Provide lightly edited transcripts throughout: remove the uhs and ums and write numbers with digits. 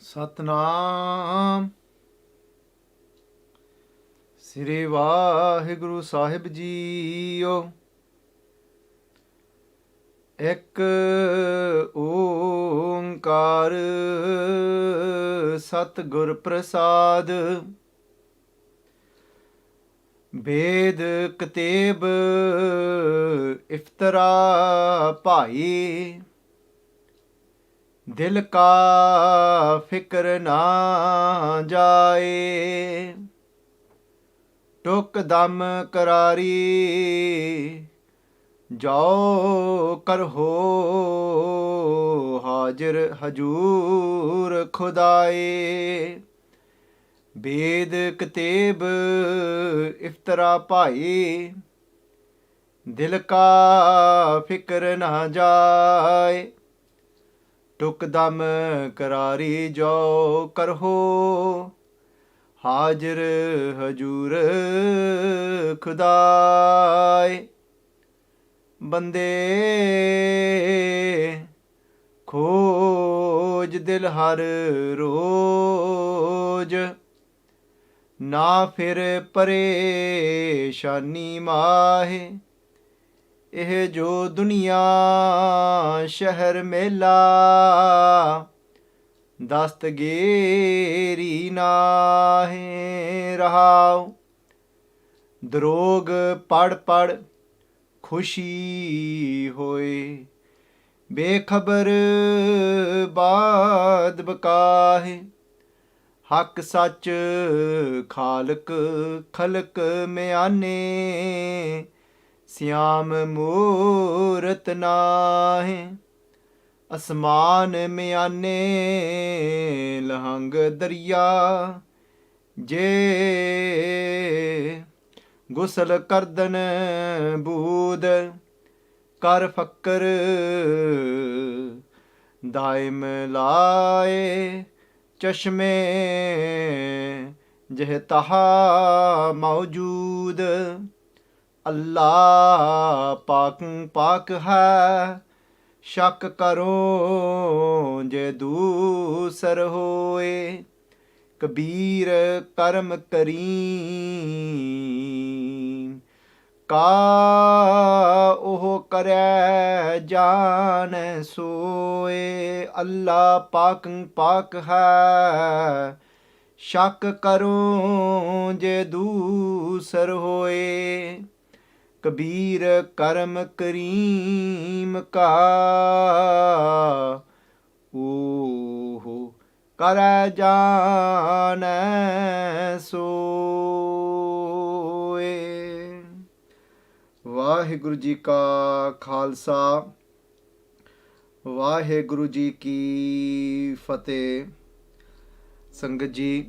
ਸਤਨਾਮ ਸ੍ਰੀ ਵਾਹਿਗੁਰੂ ਸਾਹਿਬ JIO. ਇੱਕ ਓੰਕਾਰ ਸਤਿਗੁਰ ਪ੍ਰਸਾਦ। ਵੇਦ ਕਤੇਬ ਇਫਤਰਾ ਭਾਈ, ਦਿਲ ਕਾ ਫਿਕਰ ਨਾ ਜਾਏ। ਟੁਕ ਦਮ ਕਰਾਰੀ ਜਾਓ ਕਰਹੋ, ਹਾਜ਼ਰ ਹਜੂਰ ਖੁਦਾਏ। ਵੇਦ ਕਤੇਬ ਇਫਤਰਾ ਭਾਈ, ਦਿਲ ਕਾ ਫਿਕਰ ਨਾ ਜਾਏ। ਟੁਕ ਦਮ ਕਰਾਰੀ ਜਾਓ ਕਰਹੋ, ਹਾਜ਼ਰ ਹਜੂਰ ਖੁਦਾਏ। ਬੰਦੇ ਖੋਜ ਦਿਲ ਹਰ ਰੋਜ਼, ਨਾ ਫਿਰ ਪਰੇਸ਼ਾਨੀ ਮਾਹੇ। ਇਹ ਜੋ ਦੁਨੀਆ ਸ਼ਹਿਰ ਮੇਲਾ, ਦਸਤਗੀਰੀ ਨਾਹੀਂ ਰਹਾਉ। ਦਰੋਗ ਪੜ ਪੜ ਖੁਸ਼ੀ ਹੋਏ, ਬੇਖਬਰ ਬਾਦ ਬਕਾਹੇ। ਹੱਕ ਸੱਚ ਖਾਲਕ ਖਲਕ ਮਿਆਨੇ, ਸਿਆਮ ਮੂਰਤ ਨਾਹੀਂ। ਅਸਮਾਨ ਮਿਆਨੇ ਲਹੰਗ ਦਰਿਆ, ਜੇ ਗੁਸਲ ਕਰਦਨ ਬੂਦ। ਕਰ ਫੱਕਰ ਦਾਇਮ ਲਾਏ, ਚਸ਼ਮੇ ਜਹ ਤਹਾ ਮੌਜੂਦ। ਅੱਲਾ ਪਾਕ ਪਾਕ ਹੈ, ਸ਼ੱਕ ਕਰੋ ਜੇ ਦੂਸਰ ਹੋਏ। ਕਬੀਰ ਕਰਮ ਕਰੀਮ ਕਾ, ਉਹ ਕਰੈ ਜਾਣ ਸੋਏ। ਅੱਲਾ ਪਾਕ ਪਾਕ ਹੈ, ਸ਼ੱਕ ਕਰੋ ਜੇ ਦੂਸਰ ਹੋਏ। ਕਬੀਰ ਕਰਮ ਕਰੀਮ ਕਾ, ਓਹ ਕਰੈ ਜਾਣੈ ਸੋਏ। ਵਾਹਿਗੁਰੂ ਜੀ ਕਾ ਖਾਲਸਾ, ਵਾਹਿਗੁਰੂ ਜੀ ਕੀ ਫਤਿਹ। ਸੰਗਤ ਜੀ,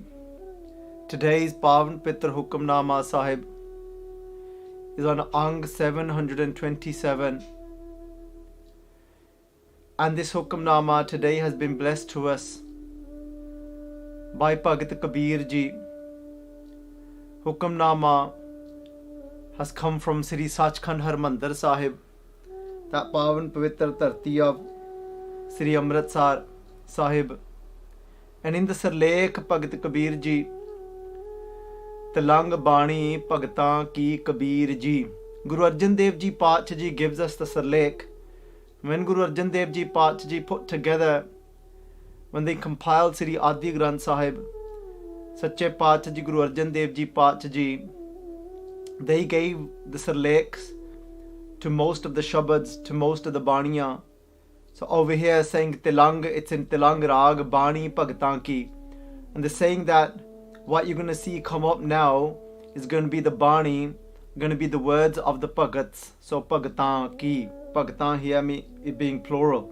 today's Pavan Pitra Hukamnama Sahib is on Ang 727, and this Hukamnama today has been blessed to us by Bhagat Kabir Ji. Hukamnama has come from Sri Sachkhand Harmandir Sahib, that Pavan Pavitra Dharti of Sri Amritsar Sahib. And in the Sarlekh Bhagat Kabir Ji, Talang Bani Bhagatan Ki Kabir Ji. Guru Arjan Dev Ji Paatshah Ji gives us the Sarlekh. When Guru Arjan Dev Ji Paatshah Ji put together, when they compiled Sri Adi Granth Sahib, Sache Paatshah Ji Guru Arjan Dev Ji Paatshah Ji, they gave the Sarlekhs to most of the Shabads, to most of the Baniya. So over here saying Tilang, it's in Tilang Rag Bani Bhagatan Ki. And they're saying that what you're going to see come up now is going to be the Bani, going to be the words of the Bhagats. So Bhagatan Ki, Bhagatan here it being plural.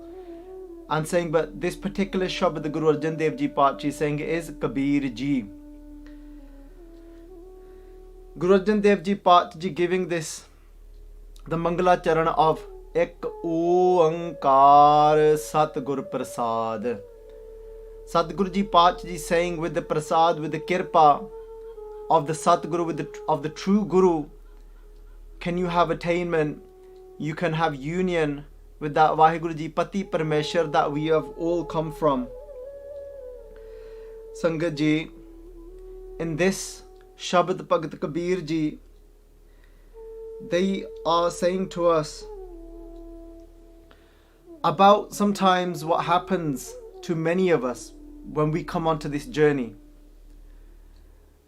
And saying, but this particular Shabad the Guru Arjan Dev Ji Paatshah is saying is Kabir Ji. Guru Arjan Dev Ji Paatshah Ji giving this, the Mangala Charan of Ek Oankar Satgur Prasad. Satguru Ji Paatshah Ji saying, with the prasad, with the kirpa of the Satguru, of the true Guru, can you have attainment, you can have union with that Vaheguru Ji Pati Parmeshwar that we have all come from. Sangat Ji, in this Shabad Bhagat Kabir Ji, they are saying to us about sometimes what happens to many of us when we come onto this journey.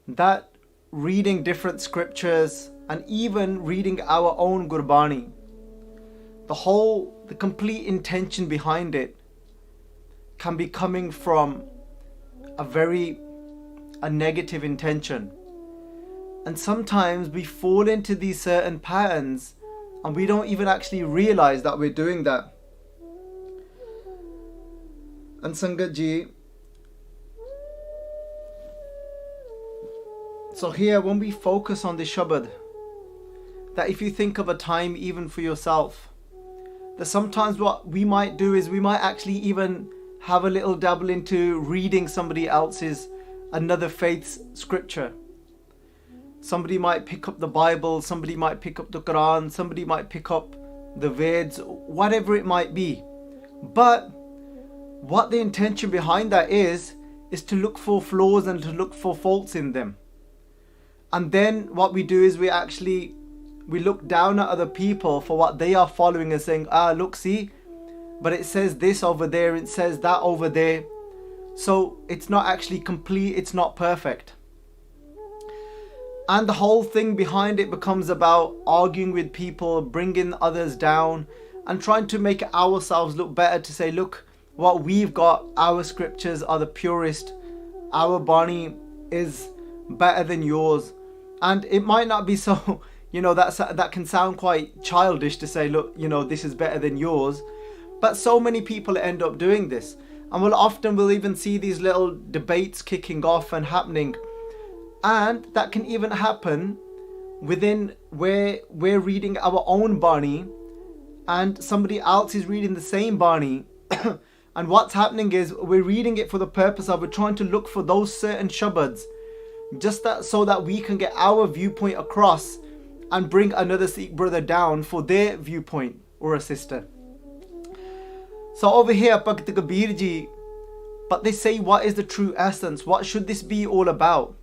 That reading different scriptures and even reading our own Gurbani, the complete intention behind it can be coming from a negative intention. And sometimes we fall into these certain patterns and we don't even actually realize that we're doing that. And Sangat Ji, so here when we focus on the Shabad, that if you think of a time even for yourself, that sometimes what we might do is we might actually even have a little dabble into reading somebody else's, another faith's scripture. Somebody might pick up the Bible, somebody might pick up the Quran, somebody might pick up the Veds, whatever it might be. But what the intention behind that is to look for flaws and to look for faults in them. And then what we do is we look down at other people for what they are following and saying, look, see, but it says this over there, it says that over there. So it's not actually complete, it's not perfect. And the whole thing behind it becomes about arguing with people, bringing others down and trying to make ourselves look better, to say, look, what we've got, our scriptures are the purest, our Bani is better than yours. And it might not be so, that can sound quite childish to say, look, this is better than yours. But so many people end up doing this. And we'll even see these little debates kicking off and happening. And that can even happen within where we're reading our own Bani and somebody else is reading the same Bani. And what's happening is we're reading it for the purpose of we're trying to look for those certain Shabads, just so that we can get our viewpoint across and bring another Sikh brother down for their viewpoint or a sister. So over here, Bhagat Kabir Ji, but they say, what is the true essence? What should this be all about?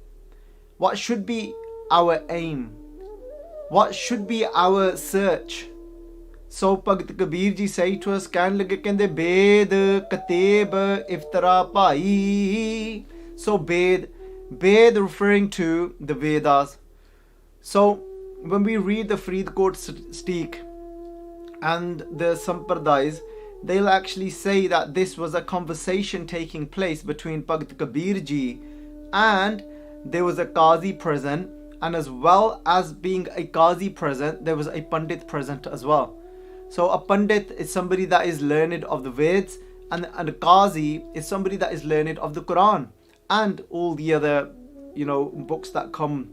What should be our aim? What should be our search? So Bhagat Kabir Ji say to us, ਕਹਿਣ ਲੱਗੇ ਕਹਿੰਦੇ Ved Kateb Iftara Bhai. So Ved referring to the Vedas. So when we read the Faridkot Steek and the Sampradayas, they'll actually say that this was a conversation taking place between Bhagat Kabir Ji, and there was a Qazi present, and as well as being a Qazi present, there was a Pandit present as well. So a Pandit is somebody that is learned of the Veds, and a Qazi is somebody that is learned of the Quran and all the other books that come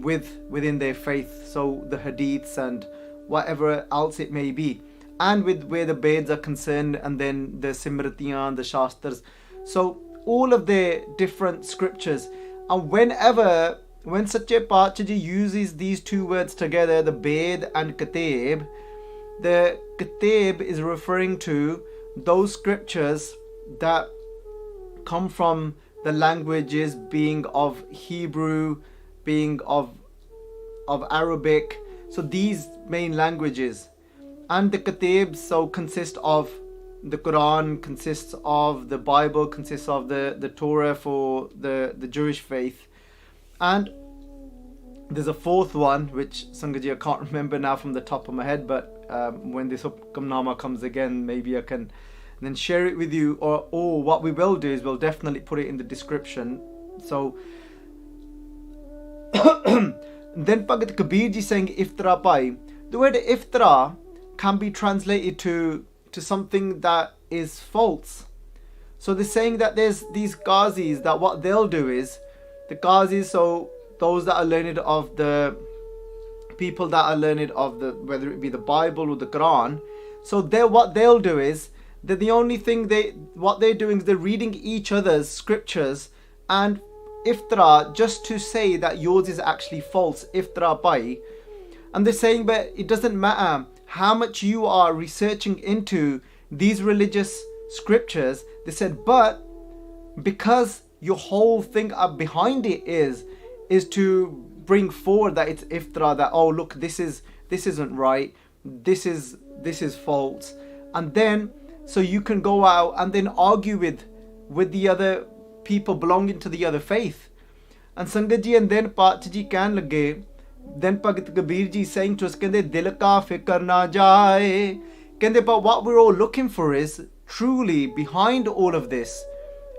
within their faith, so the hadiths and whatever else it may be, and with where the Veds are concerned, and then the Simritiyan, the Shastras, so all of the different scriptures. And when Sache Paatshah Ji uses these two words together, the Ved and Kateb, the Kateb is referring to those scriptures that come from the languages being of Hebrew, being of Arabic, so these main languages. And the Kateb so consist of the Quran, consists of the Bible, consists of the Torah for the Jewish faith. And there's a fourth one, which Sangat Ji, I can't remember now from the top of my head, but when this Hukamnama comes again, maybe I can then share it with you, or what we will do is we'll definitely put it in the description. So then Bhagat Kabir Ji saying Iftara Bhai. The word Iftara can be translated to something that is false. So they're saying that there's these Qazis that what they'll do is, the Qazis, so those that are learned of the people that are learned of the, whether it be the Bible or the Quran, so what they'll do is that the only thing what they're doing is they're reading each other's scriptures and Iftara, just to say that yours is actually false, Iftara Bhai. And they're saying, but it doesn't matter how much you are researching into these religious scriptures. They said, but because your whole thing behind it is to bring forward that it's iftira, that oh look, this isn't right, this is false, and then so you can go out and then argue with the other people belonging to the other faith. And Sangat ji, and then Pacha ji can lage, then Bhagat Kabir Ji saying to us, kende dil ka fikr na jaye, kende, but what we're all looking for is truly behind all of this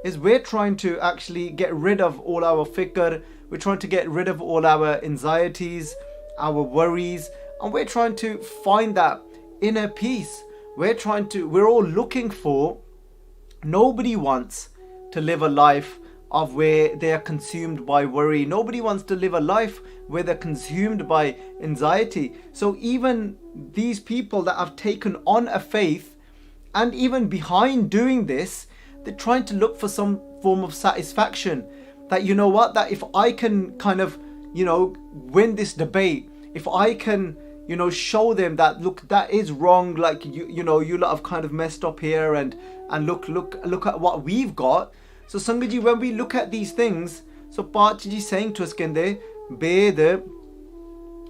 is we're trying to actually get rid of all our fikr, we're trying to get rid of all our anxieties, our worries, and we're trying to find that inner peace. We're all looking for, nobody wants to live a life of where they are consumed by worry. Nobody wants to live a life where they're consumed by anxiety. So even these people that have taken on a faith, and even behind doing this, they're trying to look for some form of satisfaction. That, you know what, that if I can kind of, win this debate, if I can, show them that, look, that is wrong, like, you lot have kind of messed up here, and look at what we've got. So Sangat ji, when we look at these things, so Pacha ji saying to us, kende, Bed,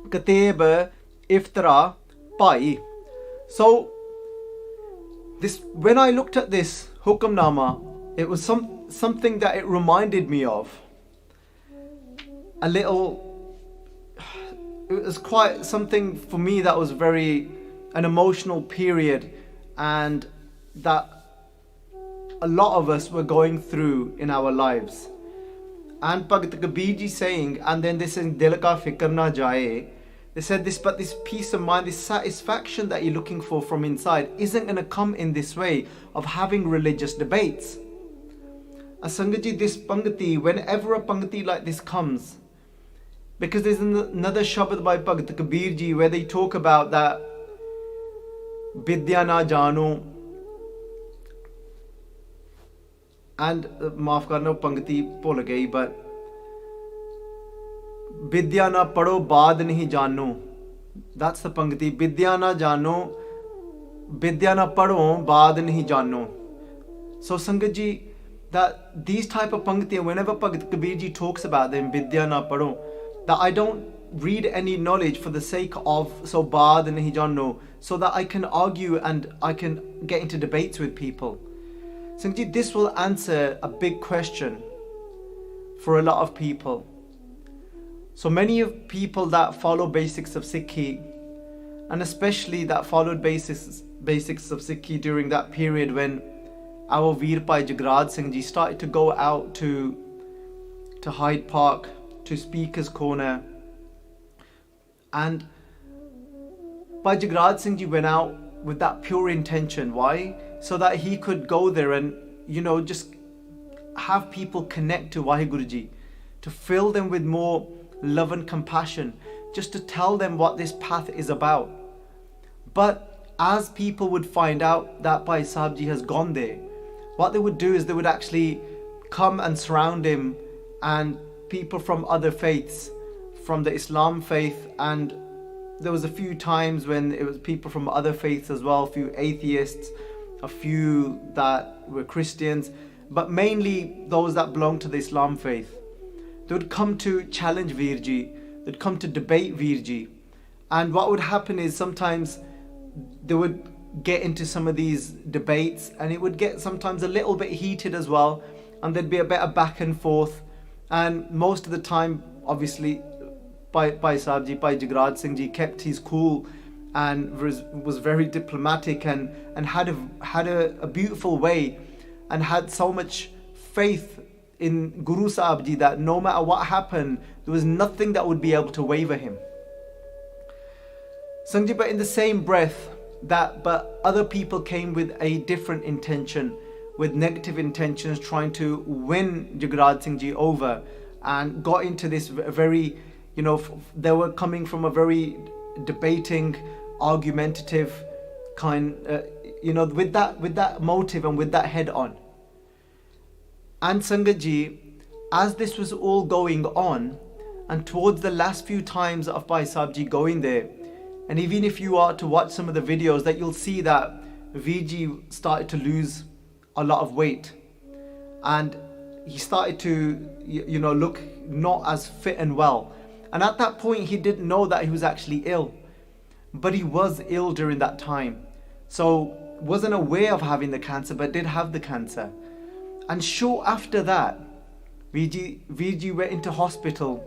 Kateb, Iftara, Pai. So this, when I looked at this Hukamnama, it was something that it reminded me of. A little, it was quite something for me that was an emotional period, and that a lot of us were going through in our lives. And Bhagat Kabir Ji saying, and then this is dil ka fikr na jaye, they said this, but this peace of mind, this satisfaction that you're looking for from inside isn't going to come in this way of having religious debates. And Sangat ji, this pangati, whenever a pangati like this comes, because there's another Shabad by Bhagat Kabir Ji where they talk about that Vidya na jano, and maaf karna pangati bhul gayi, but Vidya na padho baad nahi jano. That's the pangati. Vidya na jano, Vidya na padho baad nahi jano. So Sangat ji, that these type of pangti, whenever Bhagat Kabir Ji talks about them, Vidya na padho, that I don't read any knowledge for the sake of so baad nahi jano, so that I can argue and I can get into debates with people. Sangat ji, this will answer a big question for a lot of people. So many of people that follow basics of Sikhi, and especially that followed basics of Sikhi during that period when our Veer Bhai Jagraj Singh Ji started to go out to Hyde Park, to Speaker's Corner, and Bhai Jagraj Singh Ji went out with that pure intention. Why? So that he could go there and just have people connect to Vaheguru Ji, to fill them with more love and compassion, just to tell them what this path is about. But as people would find out that Bhai Sahib Ji has gone there, what they would do is they would actually come and surround him, and people from other faiths, from the Islam faith, and there was a few times when it was people from other faiths as well, a few atheists, a few that were Christians, but mainly those that belonged to the Islam faith. They would come to challenge Veer Ji, they'd come to debate Veer Ji, and what would happen is sometimes they would get into some of these debates, and it would get sometimes a little bit heated as well, and there'd be a bit of back and forth, and most of the time obviously Bhai Sahib Ji, Bhai Jagraj Singh Ji kept his cool and was very diplomatic, and had a beautiful way, and had so much faith in Guru Sahib Ji that no matter what happened, there was nothing that would be able to waver him. Sangh Ji, but in the same breath, but other people came with a different intention, with negative intentions, trying to win Jagraj Singh Ji over, and got into this very, they were coming from a very debating, argumentative kind, with that motive and with that head on. And Sangat Ji, as this was all going on, and towards the last few times of Bhai Sahib Ji going there, and even if you are to watch some of the videos, that you'll see that Veer Ji started to lose a lot of weight, and he started to, look not as fit and well. And at that point, he didn't know that he was actually ill. But he was ill during that time. So wasn't aware of having the cancer, but did have the cancer. And short after that, Virji went into hospital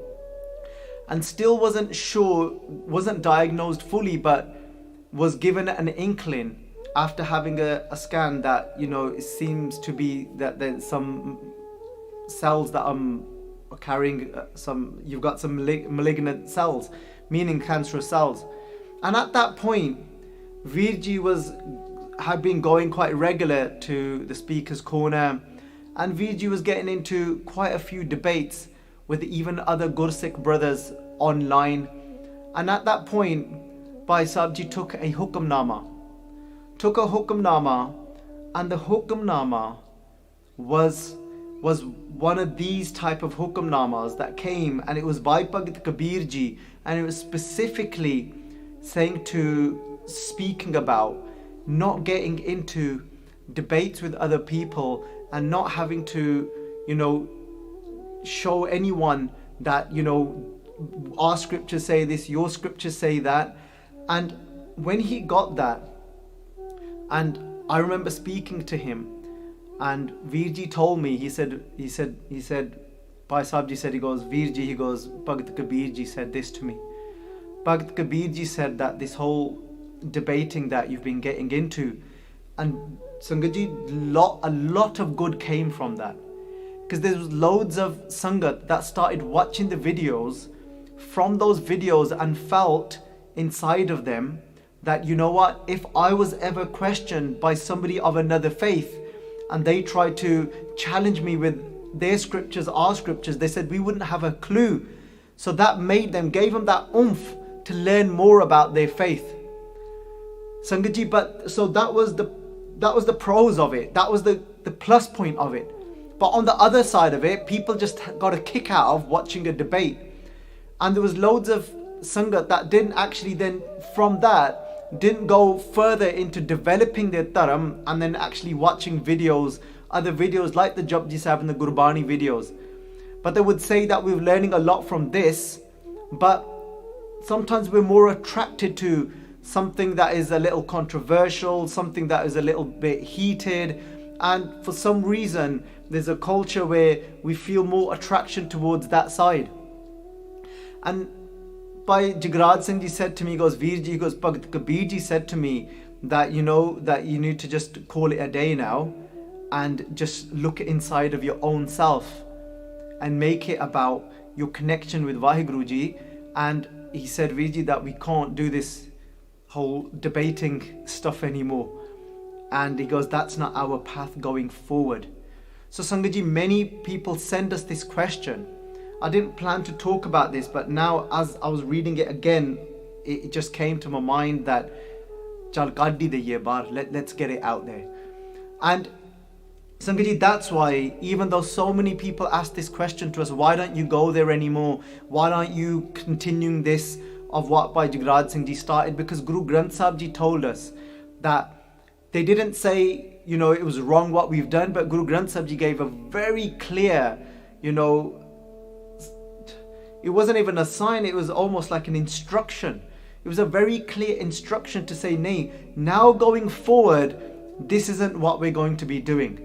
and still wasn't sure, wasn't diagnosed fully, but was given an inkling after having a scan that, it seems to be that there's some cells that are carrying you've got some malignant cells, meaning cancerous cells. And at that point, Virji had been going quite regular to the speaker's corner, and Virji was getting into quite a few debates with even other Gursikh brothers online. And at that point, Bhai Sahib took a hukamnama, and the hukamnama was one of these type of hukamnamas that came, and it was Bhai Bhagat Kabir Ji, and it was specifically speaking about not getting into debates with other people and not having to, show anyone that, our scriptures say this, your scriptures say that. And when he got that, and I remember speaking to him, and Virji told me, he said, Bhai Sahib Ji said, Virji, Bhagat Kabir Ji said this to me. Bhagat Kabir Ji said that this whole debating that you've been getting into, and Sangat Ji, a lot of good came from that. Because there was loads of Sangat that started watching the videos from those videos and felt inside of them that, if I was ever questioned by somebody of another faith and they tried to challenge me with their scriptures, our scriptures, they said we wouldn't have a clue. So that gave them that oomph to learn more about their faith. Sangat Ji, but so that was the pros of it. That was the plus point of it. But on the other side of it, people just got a kick out of watching a debate. And there was loads of Sangat that didn't actually then, from that, didn't go further into developing their dharam and then actually watching other videos like the Japji Sahib and the Gurbani videos. But they would say that we're learning a lot from this, but sometimes we're more attracted to something that is a little controversial, something that is a little bit heated, and for some reason there's a culture where we feel more attraction towards that side. And Bhai Jagraj Singh Ji said to me, Virji, Bhagat Kabir Ji said to me that that you need to just call it a day now and just look inside of your own self and make it about your connection with Vaheguru Ji. And he said, Virji, that we can't do this whole debating stuff anymore. And he goes, that's not our path going forward. So Sangat Ji, many people send us this question. I didn't plan to talk about this, but now as I was reading it again, it just came to my mind that Chal kaddi de ye bar, let's get it out there. And Sangat Ji, that's why, even though so many people ask this question to us, why don't you go there anymore? Why aren't you continuing this of what Bhai Jagraj Singh Ji started? Because Guru Granth Sahib Ji told us that they didn't say, it was wrong what we've done, but Guru Granth Sahib Ji gave a very clear, it wasn't even a sign, it was almost like an instruction. It was a very clear instruction to say, nay, now going forward, this isn't what we're going to be doing.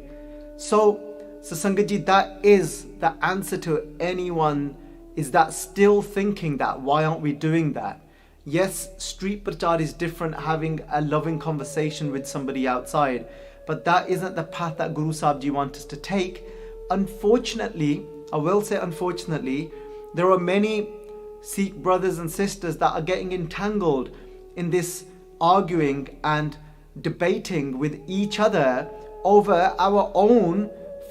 So Sangat Ji, that is the answer to anyone is that still thinking that, why aren't we doing that? Yes, street prachar is different, having a loving conversation with somebody outside, but that isn't the path that Guru Sahib Ji wants us to take. Unfortunately, I will say unfortunately, there are many Sikh brothers and sisters that are getting entangled in this arguing and debating with each other over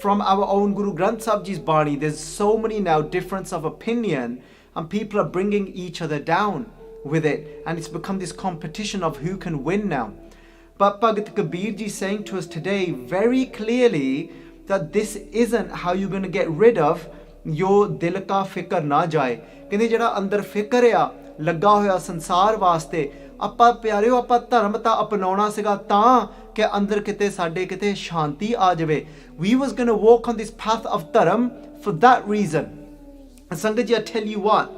from our own Guru Granth Sahib Ji's Bani. There's so many now difference of opinion, and people are bringing each other down with it, and it's become this competition of who can win now. But Bhagat Kabir Ji saying to us today very clearly that this isn't how you're going to get rid of your dil ka fikr na jaye. Kehndi jehड़ा अंदर फिक्र आ लगा होया संसार वास्ते, ਆਪਾਂ ਪਿਆਰਿਓ ਆਪਾਂ ਧਰਮ ਤਾਂ ਅਪਣਾਉਣਾ ਸੀਗਾ ਤਾਂ कि अंदर किते साडे किते शांति आ जावे. We was going to walk on this path of dharam for that reason. And Sangat ji, I tell you what,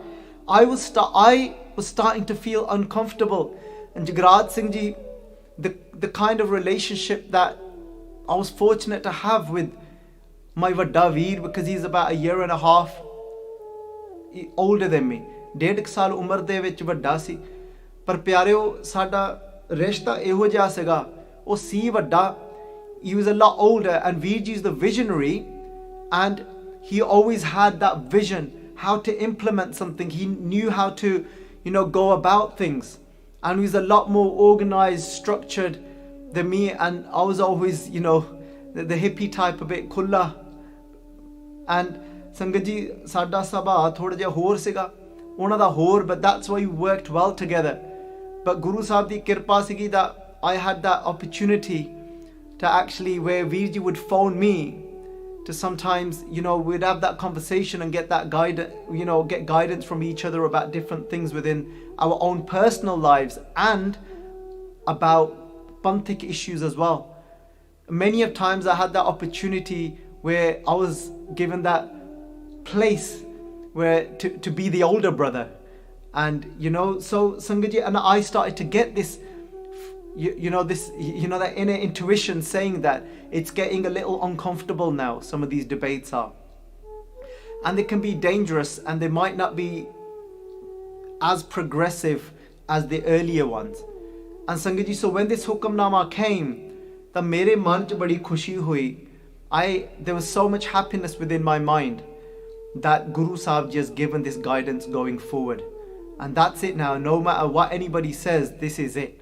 I was starting to feel uncomfortable. And Jagraj Singh ji, the kind of relationship that I was fortunate to have with my Vadda Veer, because he's about a year and a half older than me. 1.5 ਸਾਲ ਉਮਰ ਦੇ ਵਿੱਚ ਵੱਡਾ ਸੀ, ਪਰ ਪਿਆਰਿਓ ਸਾਡਾ ਰਿਸ਼ਤਾ ਇਹੋ ਜਿਹਾ ਸੀਗਾ, ਉਹ ਸੀ ਵੱਡਾ. He was a lot older, and Veer Ji is the visionary, and he always had that vision how to implement something. He knew how to, go about things, and he was a lot more organized, structured than me. And I was always, the hippie type, a bit khulla. And Sangat ji, ਸਾਡਾ ਸੁਭਾਅ ਥੋੜਾ ਜਿਹਾ ਹੋਰ ਸੀਗਾ, ਉਹਨਾਂ ਦਾ ਹੋਰ, but that's why we worked well together. But Guru Sahib di kirpa sigi that I had that opportunity to actually, where Veer Ji would phone me to sometimes, we'd have that conversation and get that get guidance from each other about different things within our own personal lives and about Panthic issues as well. Many of times I had that opportunity where I was given that place where to be the older brother, and so Sangat ji, and I started to get this that inner intuition saying that it's getting a little uncomfortable now. Some of these debates are, and they can be dangerous, and they might not be as progressive as the earlier ones. And Sangat ji, so when this Hukamnama came, the mere man ch badi khushi hui. There was so much happiness within my mind that Guru Sahib Ji has given this guidance going forward. And that's it now. No matter what anybody says, this is it.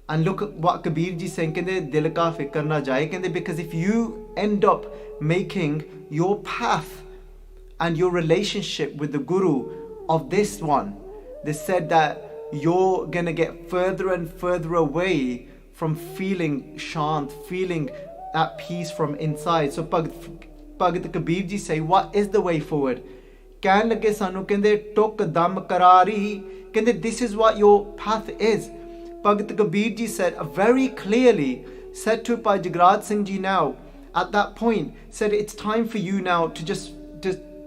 And look at what Kabir Ji saying, dil ka fikr na jaye, because if you end up making your path and your relationship with the Guru of this one, they said that you're going to get further and further away from feeling shant, feeling at peace from inside. So Bhagat Kabir Ji say, what is the way forward? ਕਹਿਣ ਲੱਗੇ ਸਾਨੂੰ ਕਹਿੰਦੇ ਟੁੱਕ ਦਮ ਕਰਾਰੀ, ਕਹਿੰਦੇ this is what your path is. Bhagat Kabir Ji said very clearly, said to Bhai Jagraj Singh Ji now, at that point, said it's time for you now to just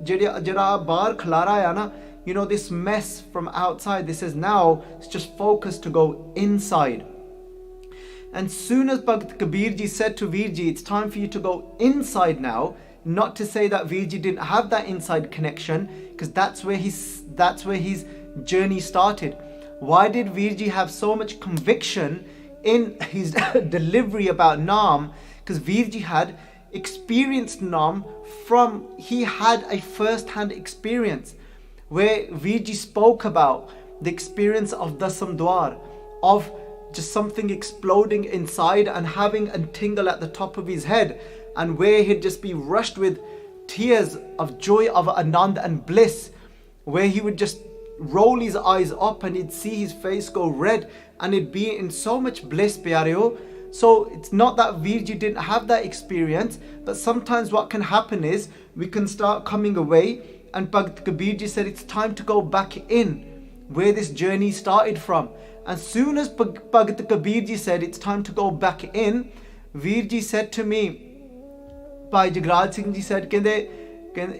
ਜਿਹੜਾ ਬਾਹਰ ਖਲਾਰਾ ਆ ਨਾ, this mess from outside, this is now, it's just focus to go inside. And soon as Bhagat Kabir Ji said to Veer Ji, it's time for you to go inside now, not to say that Veer Ji didn't have that inside connection, because that's where his journey started. Why did Veer Ji have so much conviction in his delivery about Naam? Because Veer Ji had experienced Naam he had a first-hand experience where Veer Ji spoke about the experience of Dasam Dwar, of just something exploding inside and having a tingle at the top of his head, and where he'd just be rushed with tears of joy, of anand and bliss, where he would just roll his eyes up and he'd see his face go red, and he'd be in so much bliss, pyareo. So it's not that Veer Ji didn't have that experience, but sometimes what can happen is we can start coming away, and Bhagat Kabir Ji said it's time to go back in where this journey started from. And soon as Bhagat Kabir Ji said it's time to go back in, Veer Ji said to me, Bhai Jagraj Singh Ji said,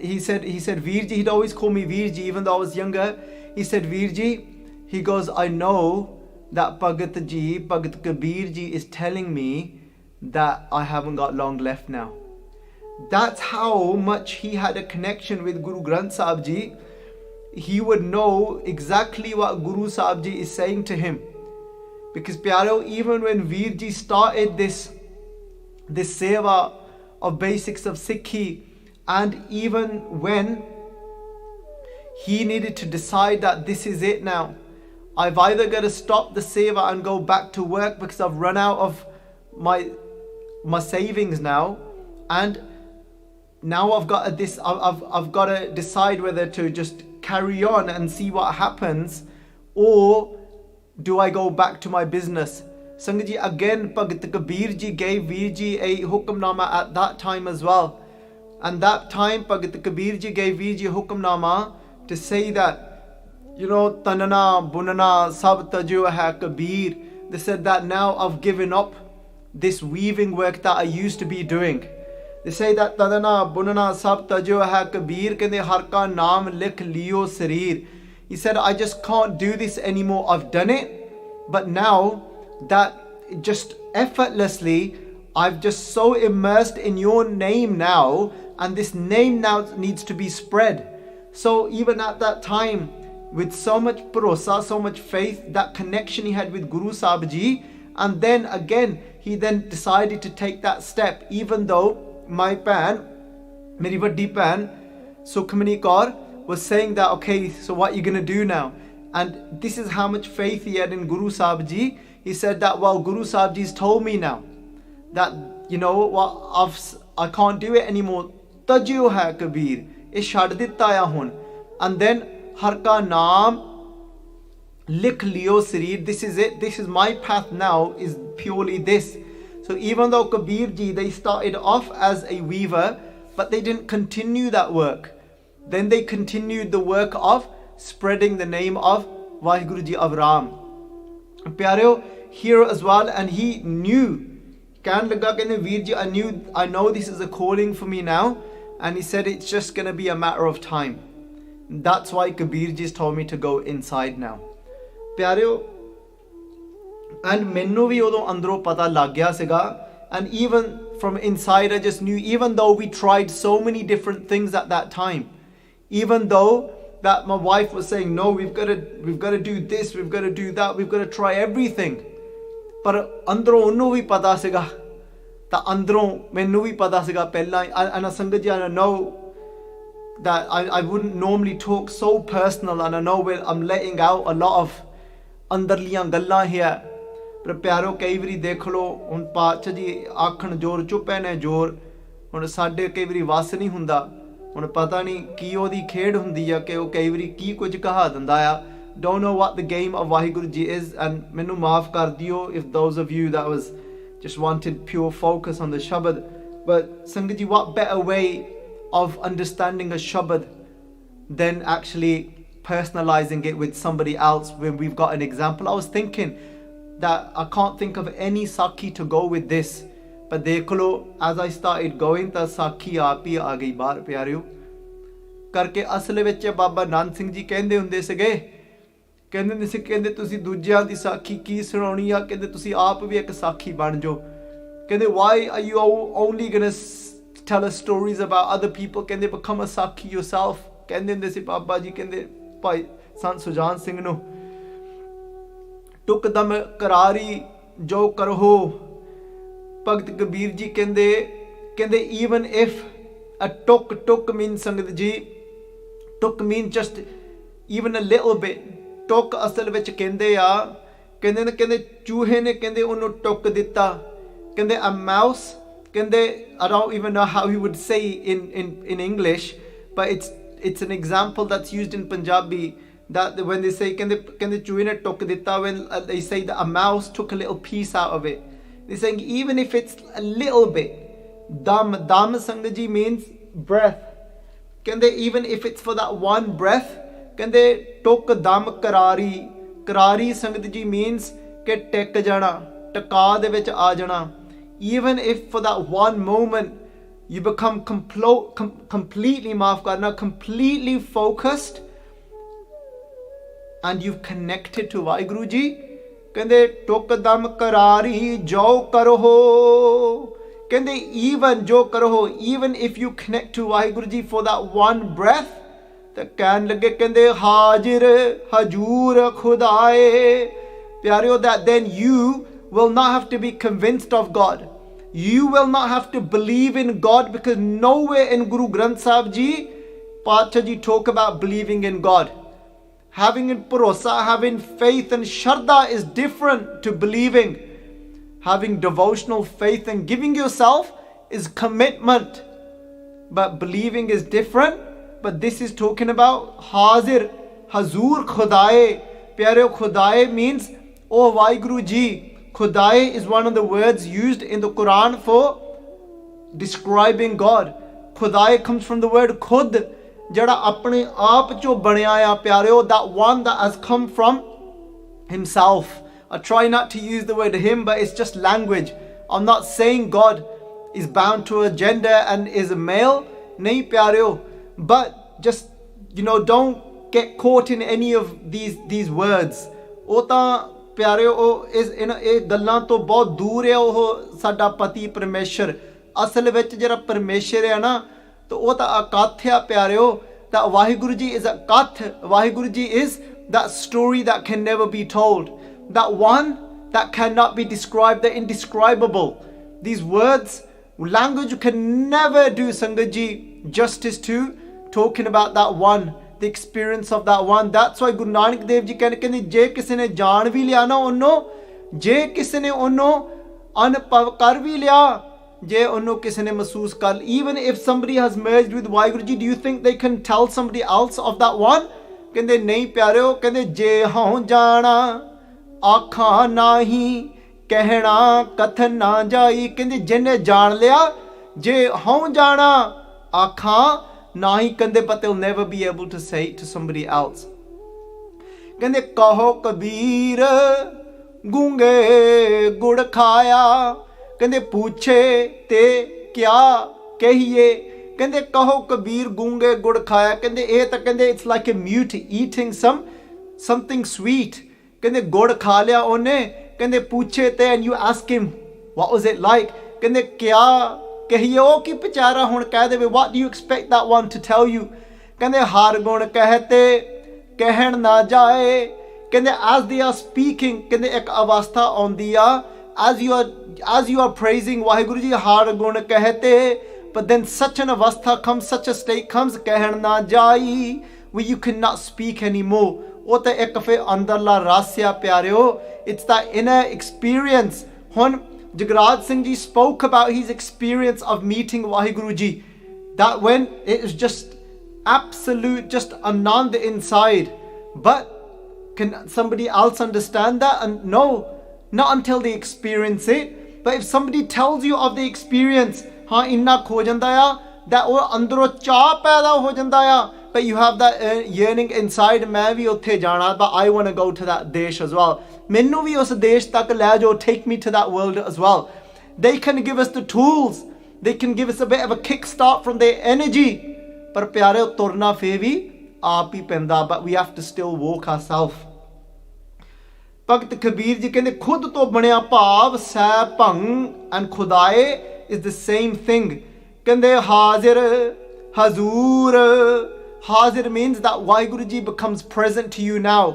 he said Veer Ji, he'd always call me Veer Ji even though I was younger. He said, Veer Ji, he goes, I know that Bhagat Kabir Ji is telling me that I haven't got long left now. That's how much he had a connection with Guru Granth Sahib Ji. He would know exactly what Guru Sahib Ji is saying to him. Because pyaro, even when Veer Ji started this seva of basics of Sikhi, and even when he needed to decide that this is it now, I've either got to stop the seva and go back to work because I've run out of my savings now, and now I've got to decide whether to just carry on and see what happens, or do I go back to my business? Sangat Ji, again Bhagat Kabir Ji gave Veer Ji a hukamnama at that time as well, and that time Bhagat Kabir Ji gave Veer Ji a hukamnama to say that, tanana bunana sab tajo hai kabir. They said that now I've given up this weaving work that I used to be doing. They say that tadana bunana sab tajo hai kabir, kende har ka naam likh liyo sarir. He said, I just can't do this anymore. I've done it, but now that just effortlessly, I've just so immersed in your name now, and this name now needs to be spread. So even at that time, with so much bharosa, so much faith, that connection he had with Guru Sahib Ji, and then again, he then decided to take that step, even though my pan, meri vaddi pan, Sukhmani Kaur, was saying that, okay, so what are you going to do now? And this is how much faith he had in Guru Sahib Ji. He said that, well, Guru Sahib Ji's told me now that, you know what, I can't do it anymore. Tajio hai Kabir, ye chhad ditta ya hun. And then har ka naam likh liyo sarir. This is it. This is my path now, is purely this. So even though Kabir Ji, they started off as a weaver, but they didn't continue that work. Then they continued the work of spreading the name of Vaheguru Ji of Ram. Pyareo, here as well, and he knew, I know this is a calling for me now, and he said it's just going to be a matter of time. That's why Kabir Ji's told me to go inside now. Pyareo, and ਮੈਨੂੰ ਵੀ ਉਦੋਂ ਅੰਦਰੋਂ ਪਤਾ ਲੱਗ ਗਿਆ ਸੀਗਾ, and even from inside I just knew, even though we tried so many different things at that time, even though that my wife was saying, no, we've got to do this, we've got to do that, we've got to try everything, ਪਰ ਅੰਦਰੋਂ ਉਹਨੂੰ ਵੀ ਪਤਾ ਸੀਗਾ, ਤਾਂ ਅੰਦਰੋਂ ਮੈਨੂੰ ਵੀ ਪਤਾ ਸੀਗਾ ਪਹਿਲਾਂ ਹੀ. And ਸੰਗਤ ਜੀ, I know that I wouldn't normally talk so personal, and I know I'm letting out a lot of ਅੰਦਰਲੀਆਂ ਗੱਲਾਂ here. ਪਰ ਪਿਆਰੋ, ਕਈ ਵਾਰੀ ਦੇਖ ਲਓ, ਹੁਣ ਪਾਤਸ਼ਾਹ ਜੀ ਆਖਣ ਜ਼ੋਰ ਚੁੱਪੇ ਨੇ ਜ਼ੋਰ, ਹੁਣ ਸਾਡੇ ਕਈ ਵਾਰੀ ਵਸ ਨਹੀਂ ਹੁੰਦਾ, ਹੁਣ ਪਤਾ ਨਹੀਂ ਕੀ ਉਹਦੀ ਖੇਡ ਹੁੰਦੀ ਆ ਕਿ ਉਹ ਕਈ ਵਾਰੀ ਕੀ ਕੁਝ ਕਹਾ ਦਿੰਦਾ ਆ. Don't know what the game of Vaheguru Ji is, and ਮੈਨੂੰ ਮਾਫ ਕਰ ਦਿਓ if those of you that was just wanted pure focus on the Shabad. But Sangat Ji, what better way of understanding a Shabad than actually personalizing it with somebody else when we've got an example. I was thinking that I can't think of any Sakhi to go with this, but dekhlo, as I started going, the Sakhi aap hi aa gayi bahar pyareo. Karke asle vich Baba Nand Singh Ji kehnde hunde sige, ਕਹਿੰਦੇ ਤੁਸੀਂ ਦੂਜਿਆਂ ਦੀ ਸਾਖੀ ਕੀ ਸੁਣਾਉਣੀ ਆ, ਕਹਿੰਦੇ ਤੁਸੀਂ ਆਪ ਵੀ ਇੱਕ ਸਾਖੀ ਬਣ ਜਾਓ. ਕਹਿੰਦੇ why are you only gonna tell us stories about other people, ਕਹਿੰਦੇ become a ਸਾਖੀ yourself. ਕਹਿੰਦੇ ਹੁੰਦੇ ਸੀ ਬਾਬਾ ਜੀ, ਕਹਿੰਦੇ ਭਾਈ ਸੰਤ ਸੁਜਾਨ ਸਿੰਘ ਨੂੰ, ਟੁਕ ਦਮ ਕਰਾਰੀ ਜੋ ਕਰੋ ਭਗਤ ਕਬੀਰ ਜੀ, ਕਹਿੰਦੇ even if a tuk means, ਸੰਗਤ ਜੀ, tuk means just even a little bit. ਟੁੱਕ ਅਸਲ ਵਿੱਚ ਕਹਿੰਦੇ ਆ, ਕਹਿੰਦੇ ਚੂਹੇ ਨੇ ਕਹਿੰਦੇ ਉਹਨੂੰ ਟੁੱਕ ਦਿੱਤਾ, ਕਹਿੰਦੇ a mouse, ਕਹਿੰਦੇ I don't even know how he would say in English, but it's an example that's used in Punjabi, that when they say ਕਹਿੰਦੇ ਚੂਹੇ ਨੇ ਟੁੱਕ ਦਿੱਤਾ, when they say that a mouse took a little piece out of it, they're saying even if it's a little bit. Dam Sangat Ji means breath. ਕਹਿੰਦੇ even if it's for that one breath, ਕਹਿੰਦੇ ਟੁੱਕ ਦਮ ਕਰਾਰੀ ਸੰਗਤ ਜੀ means ਕਿ ਟਿਕ ਜਾਣਾ, ਟਿਕਾ ਦੇ ਵਿੱਚ ਆ ਜਾਣਾ. Even if for that one moment you become completely ਮਾਫ ਕਰਨਾ, completely focused and you've connected to Vaheguru Ji, ਕਹਿੰਦੇ ਟੁੱਕ ਦਮ ਕਰਾਰੀ ਜੋ ਕਰੋ, ਕਹਿੰਦੇ even ਜੋ ਕਰੋ, even if you connect to Vaheguru Ji for that one breath, ਤਾਂ ਕਹਿਣ ਲੱਗੇ, ਕਹਿੰਦੇ ਹਾਜ਼ਰ ਹਜੂਰ ਖੁਦਾਏ. ਪਿਆਰਿਓ, that then you will not have to be convinced of God. You will not have to believe in God, because nowhere in Guru Granth Sahib Ji, Paatshah Ji talk about believing in God. Having bharosa, having faith and shraddha is different to believing. Having devotional faith and giving yourself is commitment, but believing is different. But this is talking about Hazir, Hazur Khudaye. Pyareo, Khudaye means, oh Vaheguru Ji. Khudaye is one of the words used in the Quran for describing God. Khudaye comes from the word khud, jada apne aap cho banaya ya pyareo, that one that has come from himself. I try not to use the word him, but it's just language. I'm not saying God is bound to a gender and is a male. Nahi pyareo. But just, don't get caught in any of these words. ਉਹ ਤਾਂ ਪਿਆਰਿਓ ਉਹ ਇਹ ਗੱਲਾਂ ਤੋਂ ਬਹੁਤ ਦੂਰ ਹੈ ਉਹ ਸਾਡਾ ਪਤੀ ਪਰਮੇਸ਼ਰ ਅਸਲ ਵਿੱਚ ਜਿਹੜਾ ਪਰਮੇਸ਼ਰ ਹੈ ਨਾ ਤਾਂ ਉਹ ਤਾਂ ਅਕਥ ਆ ਪਿਆਰਿਓ that Vaheguru Ji is ਅਕਥ Vaheguru Ji is that story that can never be told, that one that cannot be described, the indescribable. These words, language can never do Sangat Ji justice to talking about that one, the experience of that one. That's why Guru Nanak Dev Ji ਕਹਿੰਦੇ ਜੇ ਕਿਸੇ ਨੇ ਜਾਣ ਵੀ ਲਿਆ ਨਾ ਉਹਨੂੰ, ਜੇ ਕਿਸੇ ਨੇ ਉਹਨੂੰ ਅਨੁਭਵ ਕਰ ਵੀ ਲਿਆ, ਜੇ ਉਹਨੂੰ ਕਿਸੇ ਨੇ ਮਹਿਸੂਸ ਕਰ, even if somebody has merged with Vaheguru Ji, do you think they can tell somebody else of that one? ਕਹਿੰਦੇ ਨਹੀਂ ਪਿਆਰਿਓ, ਕਹਿੰਦੇ ਜੇ ਹਉ ਜਾਣਾ ਆਖਾਂ ਨਾਹੀ ਕਹਿਣਾ ਕਥਨ ਨਾ ਜਾਈ। ਕਹਿੰਦੇ ਜਿਹਨੇ ਜਾਣ ਲਿਆ, ਜੇ ਹਉ ਜਾਣਾ ਆਖਾਂ ਨਾਹੀ, ਕਹਿੰਦੇ but they'll never be able to say it to somebody else. ਕਹਿੰਦੇ ਕਹੋ ਕਬੀਰ ਗੂੰਗੇ ਗੁੜ ਖਾਇਆ, ਕਹਿੰਦੇ ਪੁੱਛੇ ਤੇ ਕਿਆ ਕਹੀਏ। ਕਹਿੰਦੇ ਕਹੋ ਕਬੀਰ ਗੂੰਗੇ ਗੁੜ ਖਾਇਆ, ਕਹਿੰਦੇ ਇਹ ਤਾਂ ਕਹਿੰਦੇ it's like a mute eating something sweet. ਕਹਿੰਦੇ ਗੁੜ ਖਾ ਲਿਆ ਉਹਨੇ, ਕਹਿੰਦੇ ਪੁੱਛੇ ਤੇ and you ask him what was it like, ਕਹਿੰਦੇ ਕਿਆ ਕਹੀਏ, ਉਹ ਕੀ ਵਿਚਾਰਾ ਹੁਣ ਕਹਿ ਦੇਵੇ, what do you expect that one to tell you? ਕਹਿੰਦੇ ਹਰ ਗੁਣ ਕਹਤੇ ਕਹਿਣ ਨਾ ਜਾਏ। ਕਹਿੰਦੇ as they are speaking, ਕਹਿੰਦੇ ਇੱਕ ਅਵਸਥਾ ਆਉਂਦੀ ਆ as you are praising Vaheguru Ji, ਹਰ ਗੁਣ ਕਹਤੇ, but then such an avastha comes, such a state comes, ਕਹਿਣ ਨਾ ਜਾਈ, where you cannot speak anymore. ਉਹ ਤਾਂ ਇੱਕ ਫਿਰ ਅੰਦਰਲਾ ਰਸ ਆ ਪਿਆਰਿਓ, it's that inner experience. ਹੁਣ Jagraj Singh Ji spoke about his experience of meeting Vaheguru Ji, that when it was just absolute, just anand inside. But can somebody else understand that? And no, not until they experience it. But if somebody tells you of the experience, हाँ इन्ना खो जाता है, that वो अंदरों चाह पैदा हो जाता है, but you have that yearning inside, मैं भी उत्थे जाना, but I want to go to that देश as well. मैनू भी उस देश तक ले जाओ, take me to that world as well. They can give us the tools, they can give us a bit of a kickstart from their energy, पर प्यारे तुरना फिर भी आप ही पैंदा, but we have to still walk ourselves. Bhagat Kabir ji ਕਹਿੰਦੇ ਖੁਦ ਤੋਂ ਬਣਿਆ ਭਾਵ ਸੈ ਭੰਗ and ਖੁਦਾਏ is the same thing. ਕਹਿੰਦੇ ਹਾਜ਼ਰ ਹਜ਼ੂਰ, ਹਾਜ਼ਰ means that Vaheguru Ji becomes present to you now.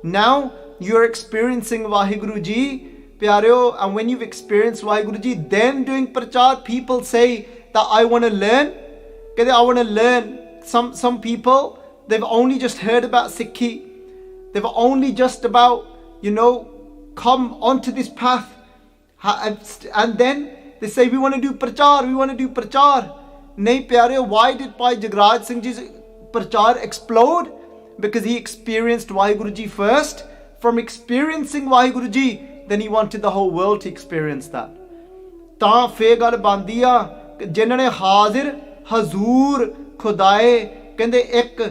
Now you're experiencing Vaheguru Ji, ਪਿਆਰਿਓ, and when you've experienced Vaheguru Ji, then doing prachar, people say that I want to learn. ਕਹਿੰਦੇ I want to learn. Some people, they've only just heard about Sikhi, they've only just about come onto this path, and then they say we want to do prachar. Nahi pyare, why did Bhai Jagraj Singh Ji's prachar explode? Because he experienced Vaheguru Ji first. From experiencing Vaheguru Ji, then he wanted the whole world to experience that. ਤਾਂ ਫੇ ਗੱਲ ਬਣਦੀ ਆ ਜਿਨ੍ਹਾਂ ਨੇ ਹਾਜ਼ਰ ਹਜ਼ੂਰ ਖੁਦਾਏ, ਕਹਿੰਦੇ ਇੱਕ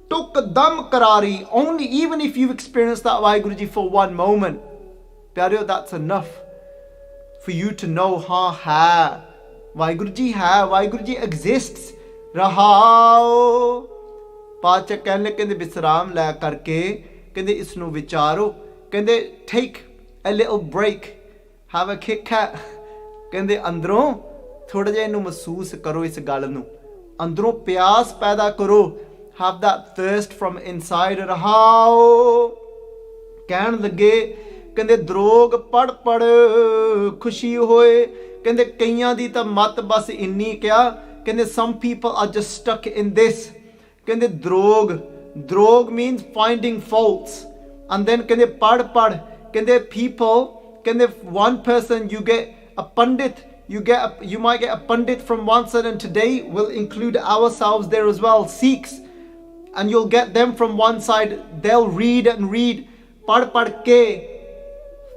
ਟੁਕ ਦਮ ਕਰਾਰੀ, only even if you've experienced that Vaheguru Ji for one moment, ਪਿਆਰਿਓ, that's enough for you to know ਹਾਂ ਹੈ Vaheguru Ji ਹੈ, Vaheguru Ji exists. ਰਹਾਓ ਪਾਚਕ ਕਹਿੰਦੇ ਵਿਸਰਾਮ ਲੈ ਕਰਕੇ ਕਹਿੰਦੇ ਇਸ ਨੂੰ ਵਿਚਾਰੋ, ਕਹਿੰਦੇ take a little break, have a Kit Kat, ਕਹਿੰਦੇ ਅੰਦਰੋਂ ਥੋੜਾ ਜਿਹਾ ਇਹਨੂੰ ਮਹਿਸੂਸ ਕਰੋ, ਇਸ ਗੱਲ ਨੂੰ ਅੰਦਰੋਂ ਪਿਆਸ ਪੈਦਾ ਕਰੋ, have that thirst from inside. ਰਹਾਓ ਕਹਿਣ ਲੱਗੇ, ਕਹਿੰਦੇ ਦਰੋਗ ਪੜ ਪੜ ਖੁਸ਼ੀ ਹੋਏ, ਕਹਿੰਦੇ ਕਈਆਂ ਦੀ ਤਾਂ ਮਤ ਬਸ ਇੰਨੀ ਕਿਹਾ, ਕਹਿੰਦੇ some people are just stuck in this. ਕਹਿੰਦੇ ਦਰੋਗ means finding faults, and then ਕਹਿੰਦੇ ਪੜ ਪੜ, ਕਹਿੰਦੇ people, ਕਹਿੰਦੇ one person, you get a pandit, you might get a pandit from one side, and today we'll include ourselves there as well, Sikhs, and you'll get them from one side. They'll read and read, pad ke,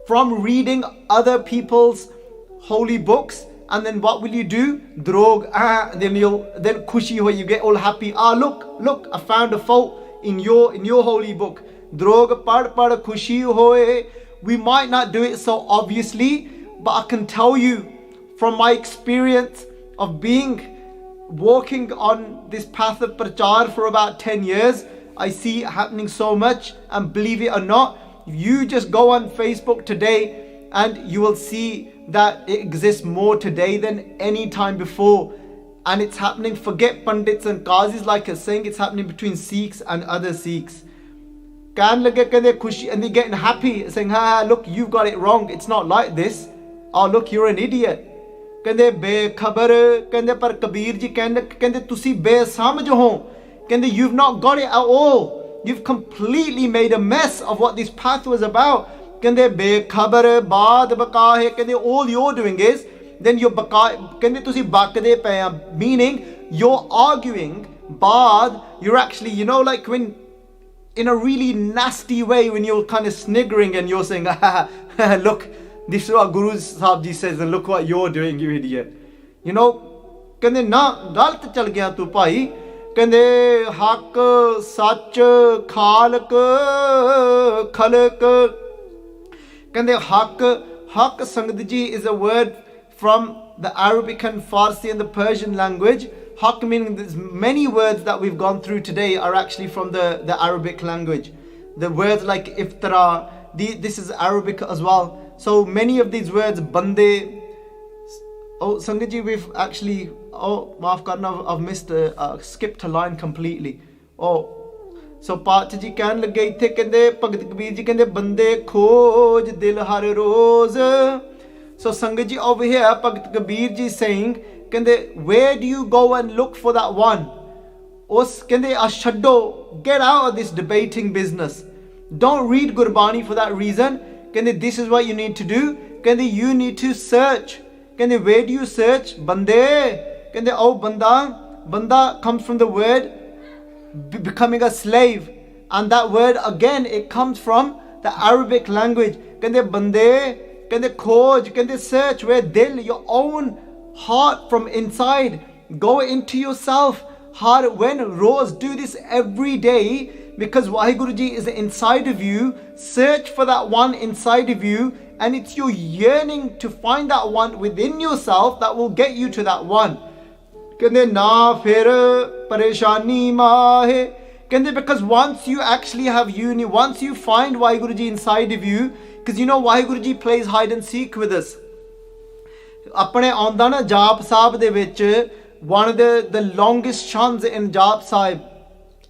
from reading other people's holy books, and then what will you do? Drog, then khushi ho, you get all happy. Look, I found a fault in your holy book. Drog pad khushi hoye. We might not do it so obviously, but I can tell you from my experience of walking on this path of prachar for about 10 years, I see it happening so much. And believe it or not, you just go on Facebook today and you will see that it exists more today than any time before. And it's happening, forget Pandits and Qazis, like I was saying, it's happening between Sikhs and other Sikhs. And they're getting happy, saying, look, you've got it wrong, it's not like this. Oh, look, you're an idiot. ਕਹਿੰਦੇ ਬੇਖਬਰ ਕਹਿੰਦੇ ਪਰ ਕਬੀਰ ਜੀ ਕਹਿੰਦੇ ਤੁਸੀਂ ਬੇਸਮਝ ਹੋ ਕਹਿੰਦੇ you've not got it at all, you've completely made a mess of what this path was about. ਕਹਿੰਦੇ ਬੇਖਬਰ ਬਾਦ ਬਕਾ ਹੈ ਕਹਿੰਦੇ all you're doing is then you're ਬਕਾ ਕਹਿੰਦੇ ਤੁਸੀਂ ਬਕਦੇ ਪਏ ਆ, meaning you're arguing. Baad, you're actually, you know, like when in a really nasty way, when you're kind of sniggering and you're saying look, this is what Guru Sahib Ji says, and look what you're doing, you idiot. You know, ਕਹਿੰਦੇ ਨਾ ਗਲਤ ਚੱਲ ਗਿਆ ਤੂੰ ਭਾਈ, ਕਹਿੰਦੇ ਹੱਕ ਸੱਚ ਖਾਲਕ ਖਲਕ, ਕਹਿੰਦੇ ਹੱਕ ਸੰਗਤ ਜੀ is a word from the Arabic and Farsi and the Persian language. Haq meaning there's many words that we've gone through today are actually from the Arabic language. The words like iftara, this is Arabic as well. So many of these words, bande. Oh, Sangat ji, we've actually, maaf karna, I've missed, skipped a line completely. So Pacha ji ਕਹਿਣ ਲੱਗੇ ਇੱਥੇ ਕਹਿੰਦੇ ਭਗਤ ਕਬੀਰ ਜੀ ਕਹਿੰਦੇ ਬੰਦੇ ਖੋਜ ਦਿਲ ਹਰ ਰੋਜ਼. So Sangat ji over here, Bhagat Kabir Ji saying, ਕਹਿੰਦੇ where do you go and look for that one? ਉਸ ਕਹਿੰਦੇ ਆ ਛੱਡੋ, get out of this debating business. Don't read Gurbani for that reason. ਕਹਿੰਦੇ this is what you need to do. ਕਹਿੰਦੇ you need to search. ਕਹਿੰਦੇ where do you search? ਬੰਦੇ ਕਹਿੰਦੇ ਉਹ ਬੰਦਾ comes from the word becoming a slave, and that word again it comes from the Arabic language. ਕਹਿੰਦੇ ਬੰਦੇ ਕਹਿੰਦੇ ਖੋਜ ਕਹਿੰਦੇ search where dil, your own heart from inside, go into yourself. Heart, when Rose do this every day, because Vaheguru Ji is inside of you. Search for that one inside of you, and it's your yearning to find that one within yourself that will get you to that one. ਕਹਿੰਦੇ ਨਾ ਫਿਰ ਪਰੇਸ਼ਾਨੀ ਮਾਹੇ, ਕਹਿੰਦੇ because once you actually have unity, once you find Vaheguru Ji inside of you, because you know Vaheguru Ji plays hide and seek with us. ਆਪਣੇ ਆਉਂਦਾ ਨਾ ਜਾਪ ਸਾਹਿਬ ਦੇ ਵਿੱਚ, one of the longest chants in Darbar Sahib,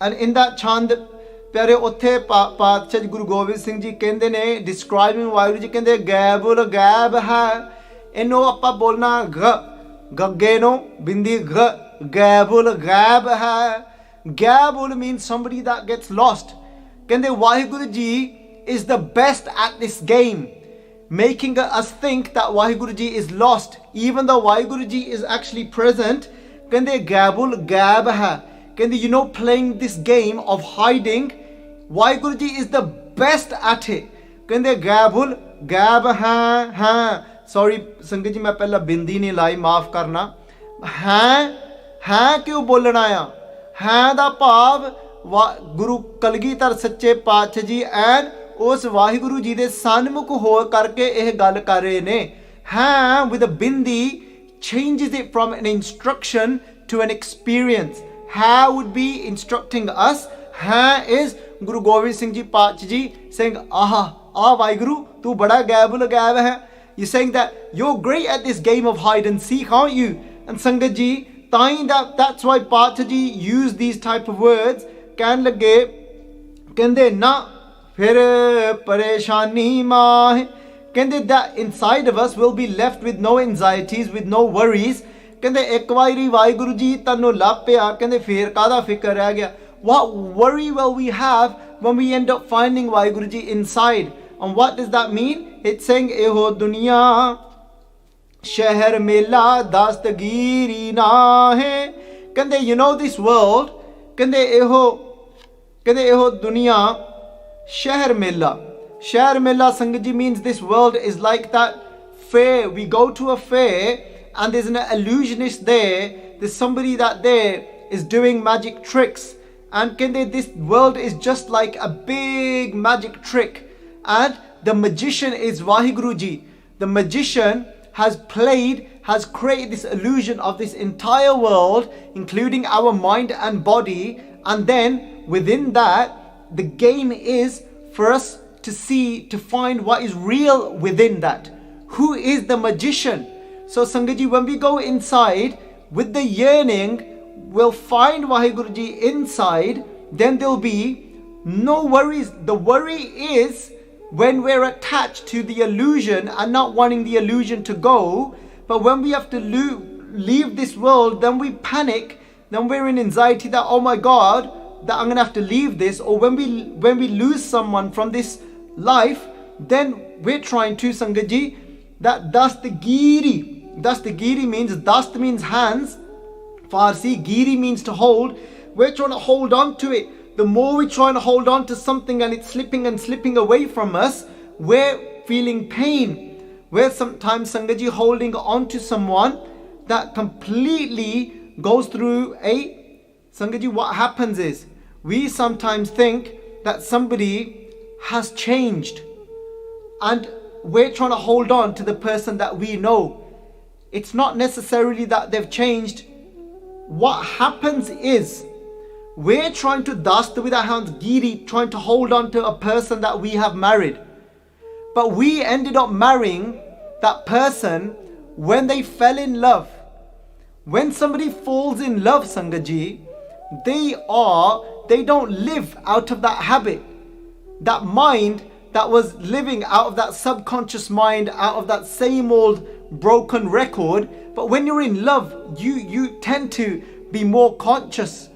and in that chant ਪਿਆਰੇ ਉੱਥੇ ਪਾਤਸ਼ਾਹ ਗੁਰੂ ਗੋਬਿੰਦ ਸਿੰਘ ਜੀ ਕਹਿੰਦੇ ਨੇ describing ਵਾਹਿਗੁਰੂ ਜੀ, ਕਹਿੰਦੇ ਗੈਬੁਲ ਗੈਬ ਹੈ, ਇਹਨੂੰ ਆਪਾਂ ਬੋਲਣਾ ਗੱਗੇ ਨੂੰ ਬਿੰਦੀ ਗੈਬੁਲ ਗੈਬ ਹੈ. Gabul means somebody that gets lost. ਕਹਿੰਦੇ Waheguru ji is the best at this game, making us think that Vaheguru Ji is lost, even though Vaheguru Ji is actually present. Kande Gabul Gab hai. Kande, you know, playing this game of hiding, Vaheguru Ji is the best at it. Kande Gabul Gab ha. Sorry Sangat ji, मैं पहला बिंदी नहीं लाई, माफ करना. हैं क्यों बोलना आया? हैं दा भाव गुरु कलगीधर सच्चे पातशाह जी एंड उस वाहिगुरु जी दे सन्मुख हो करके यह गल कर रहे ने. हैं with a bindi changes it from an instruction to an experience. Ha would be instructing us. Ha is Guru Gobind Singh Ji Paatshah Ji saying, Vaheguru, tu bada gaibul gaib hai. You're saying that you're great at this game of hide and seek, aren't you? And Sangat Ji, that's why Paatshah Ji use these type of words. ਕਹਿਣ ਲੱਗੇ ਕਹਿੰਦੇ ਨਾ ਫਿਰ ਪਰੇਸ਼ਾਨੀ ਮਾਹ, ਕਹਿੰਦੇ that inside of us will be left with no anxieties, with no worries. ਕਹਿੰਦੇ ਇੱਕ ਵਾਰੀ ਵਾਹਿਗੁਰੂ ਜੀ ਤੁਹਾਨੂੰ ਲੱਭ ਪਿਆ, ਕਹਿੰਦੇ ਫੇਰ ਕਾਹਦਾ ਫਿਕਰ ਰਹਿ ਗਿਆ. What worry will we have when we end up finding Vaheguru Ji inside? And what does that mean? It's saying ਇਹੋ ਦੁਨੀਆ ਸ਼ਹਿਰ ਮੇਲਾ ਦਸਤਗੀਰੀ ਨਾ ਹੈ. ਕਹਿੰਦੇ you know this world, ਕਹਿੰਦੇ ਇਹੋ ਦੁਨੀਆ ਸ਼ਹਿਰ ਮੇਲਾ ਸੰਗਤ ਜੀ means this world is like that fair. We go to a fair and there's an illusionist there. There's somebody that there is doing magic tricks, and ਕਹਿੰਦੇ this world is just like a big magic trick, and the magician is Vaheguru Ji. The magician has created this illusion of this entire world, including our mind and body. And then within that, the game is for us to find what is real within that. Who is the magician? So Sangat Ji, when we go inside with the yearning, we'll find Vaheguru Ji inside, then there'll be no worries. The worry is when we're attached to the illusion and not wanting the illusion to go. But when we have to leave this world, then we panic, then we're in anxiety that, oh my God, that I'm gonna have to leave this. Or when we lose someone from this life, then we're trying to, Sangat Ji, that Dastagiri means, dast means hands, Farsi, giri means to hold. We're trying to hold on to it. The more we're trying to hold on to something and it's slipping and slipping away from us, we're feeling pain. We're sometimes, Sangat Ji, holding on to someone that completely goes through Sangat Ji, what happens is, we sometimes think that somebody has changed and we're trying to hold on to the person that we know. It's not necessarily that they've changed. What happens is, we're trying to dust with our hands, giri, trying to hold on to a person that we have married. But we ended up marrying that person when they fell in love. When somebody falls in love, Sangat Ji, they don't live out of that habit. That mind that was living out of that subconscious mind, out of that same old broken record. But when you're in love, you tend to be more conscious.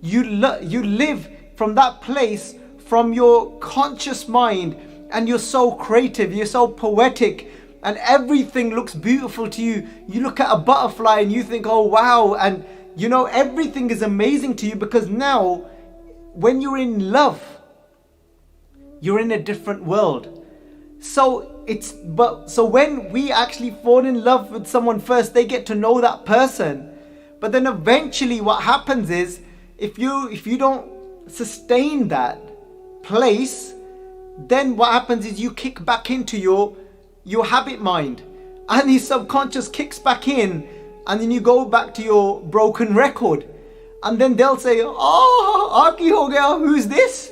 You live from that place, from your conscious mind, and you're so creative, you're so poetic, and everything looks beautiful to you. You look at a butterfly and you think, oh wow, and you know, everything is amazing to you, because now when you're in love, you're in a different world. So when we actually fall in love with someone first, they get to know that person. But then eventually what happens is, if you don't sustain that place, then what happens is you kick back into your habit mind, and the subconscious kicks back in, and then you go back to your broken record. And then they'll say, oh, Aki ho gaya, who's this?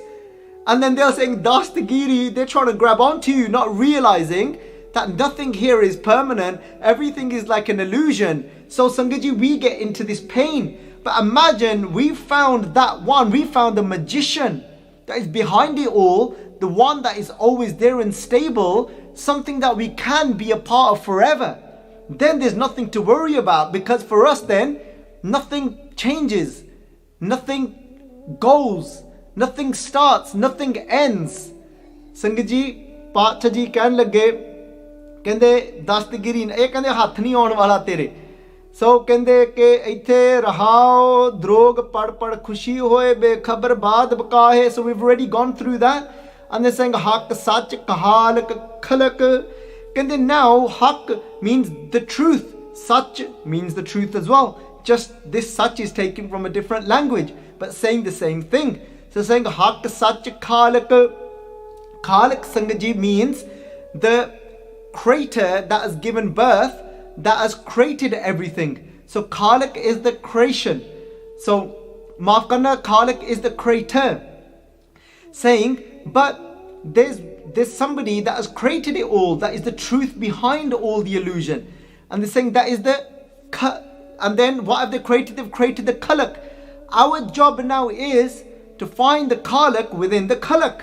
And then they're saying, Dastagiri, they're trying to grab onto you, not realizing that nothing here is permanent. Everything is like an illusion. So Sangat Ji, we get into this pain. But imagine we found the magician that is behind it all, the one that is always there and stable, something that we can be a part of forever. Then there's nothing to worry about, because for us then, nothing changes, nothing goes, nothing starts, nothing ends. Sangat Ji, Paatshah Ji ਕਹਿਣ ਲੱਗੇ, ਕਹਿੰਦੇ ਦਸਤਗਿਰੀ ਇਹ ਕਹਿੰਦੇ ਹੱਥ ਨਹੀਂ ਆਉਣ ਵਾਲਾ ਤੇਰੇ. ਸੋ ਕਹਿੰਦੇ ਕਿ ਇੱਥੇ ਰਹਾਓ ਦਰੋਗ ਪੜ ਪੜ ਖੁਸ਼ੀ ਹੋਏ ਬੇਖਬਰ ਬਾਦ ਬਕਾਹੇ. So we've already gone through that. And they're saying haq sach kahalak khalak. ਕਹਿੰਦੇ now haq means the truth, sach means the truth as well. Just this sach is taken from a different language, but saying the same thing. So saying haq sach khalak. Khalak, Sangat Ji, means the creator that has given birth, that has created everything. So Khalak is the creation. So maaf karna, Khalak is the creator. Saying, but there's somebody that has created it all, that is the truth behind all the illusion. And they're saying that is and then what have they created? They've created the Khalak. Our job now is to find the Khalak within the Khalak.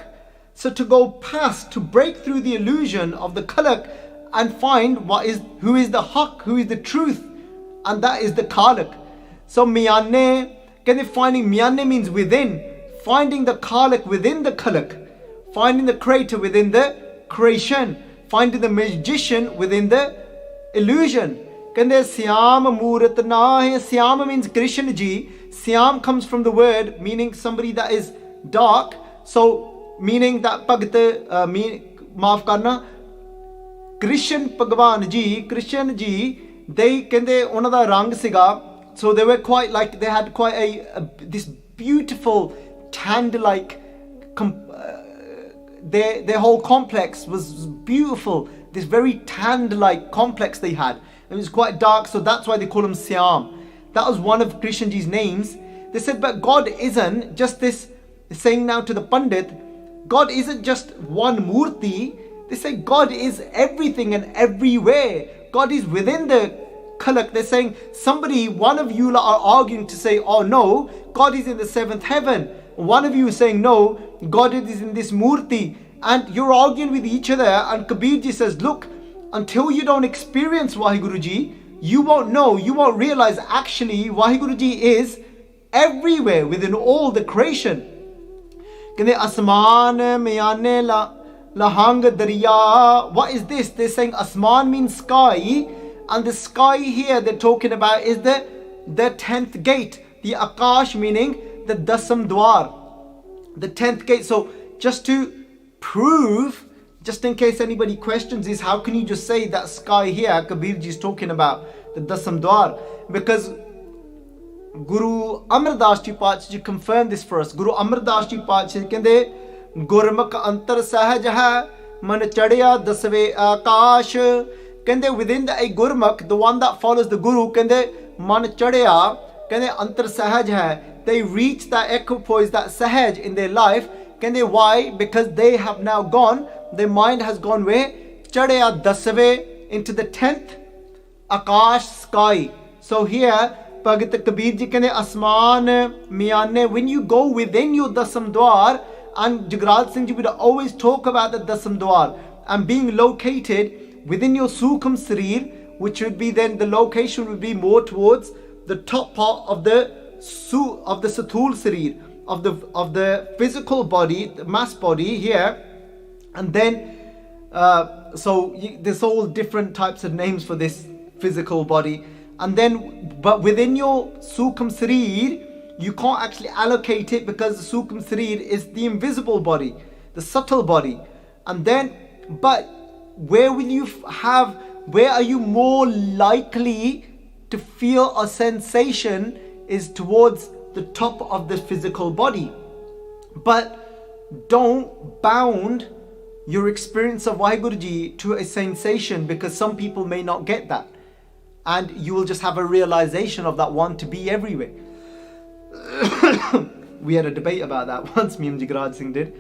So to go past, to break through the illusion of the Khalak and find who is the Haq, who is the truth, and that is the Khalak. So Miyanne, finding Miyanne means within, finding the Khalak within the Khalak, finding the creator within the creation, finding the magician within the illusion. Syam Murat na hai. Syam means Krishna Ji. Syam comes from the word meaning somebody that is dark. So meaning that maaf karna, Krishna Bhagwan Ji, Krishna Ji, they ਉਹਨਾਂ ਦਾ rang siga. So they were they had quite this beautiful tand-like, their whole complex was beautiful. this very tanned-like complex they had. It was quite dark, so that's why they call him Siam. That was one of Krishna Ji's names. They said, but God isn't just this, saying now to the Pandit, God isn't just one Murti. They say God is everything and everywhere. God is within the Khalak. They're saying one of you are arguing to say, oh no, God is in the seventh heaven. One of you is saying, no, God is in this Murti. And you're arguing with each other. And Kabir Ji says, look, until you don't experience Vaheguru Ji, you won't know, you won't realize actually Vaheguru Ji is everywhere within all the creation. Kende asman meyane lahang dariya. What is this? They're saying asman means sky, and the sky here they're talking about is the 10th gate. The akash meaning the dasam dwar, the 10th gate. So just to prove, just in case anybody questions, is how can you just say that sky here Kabir Ji is talking about the dasam dwar? Because Guru Amar Das Ji Paatshah confirmed this for us. Guru Amar Das Ji Paatshah kende Gurmukh antar sahaj hai man chadya dasve akash. Kende within the Gurmukh, the one that follows the Guru, kende man chadya, kende antar sahaj hai. They reach that equipoise, that sahaj in their life. Kende why? Because they have now gone, their mind has gone where? Chadya dasve, into the 10th akash, sky. So here Bhagat Kabir Ji kende asman miyane, when you go within your dasam dwar, and Jagraj Singh Ji would always talk about the dasam dwar and being located within your sukham sarir, which would be then the location would be more towards the top part of the sathul sarir, of the physical body, the mass body here. And then there's all different types of names for this physical body. And then, but within your sukham sarir, you can't actually allocate it, because the sukham sarir is the invisible body, the subtle body. And then, but where are you more likely to feel a sensation is towards the top of the physical body. But don't bound your experience of Vaheguru Ji to a sensation, because some people may not get that. And you will just have a realization of that one to be everywhere. We had a debate about that once, me and Jagraj Singh did.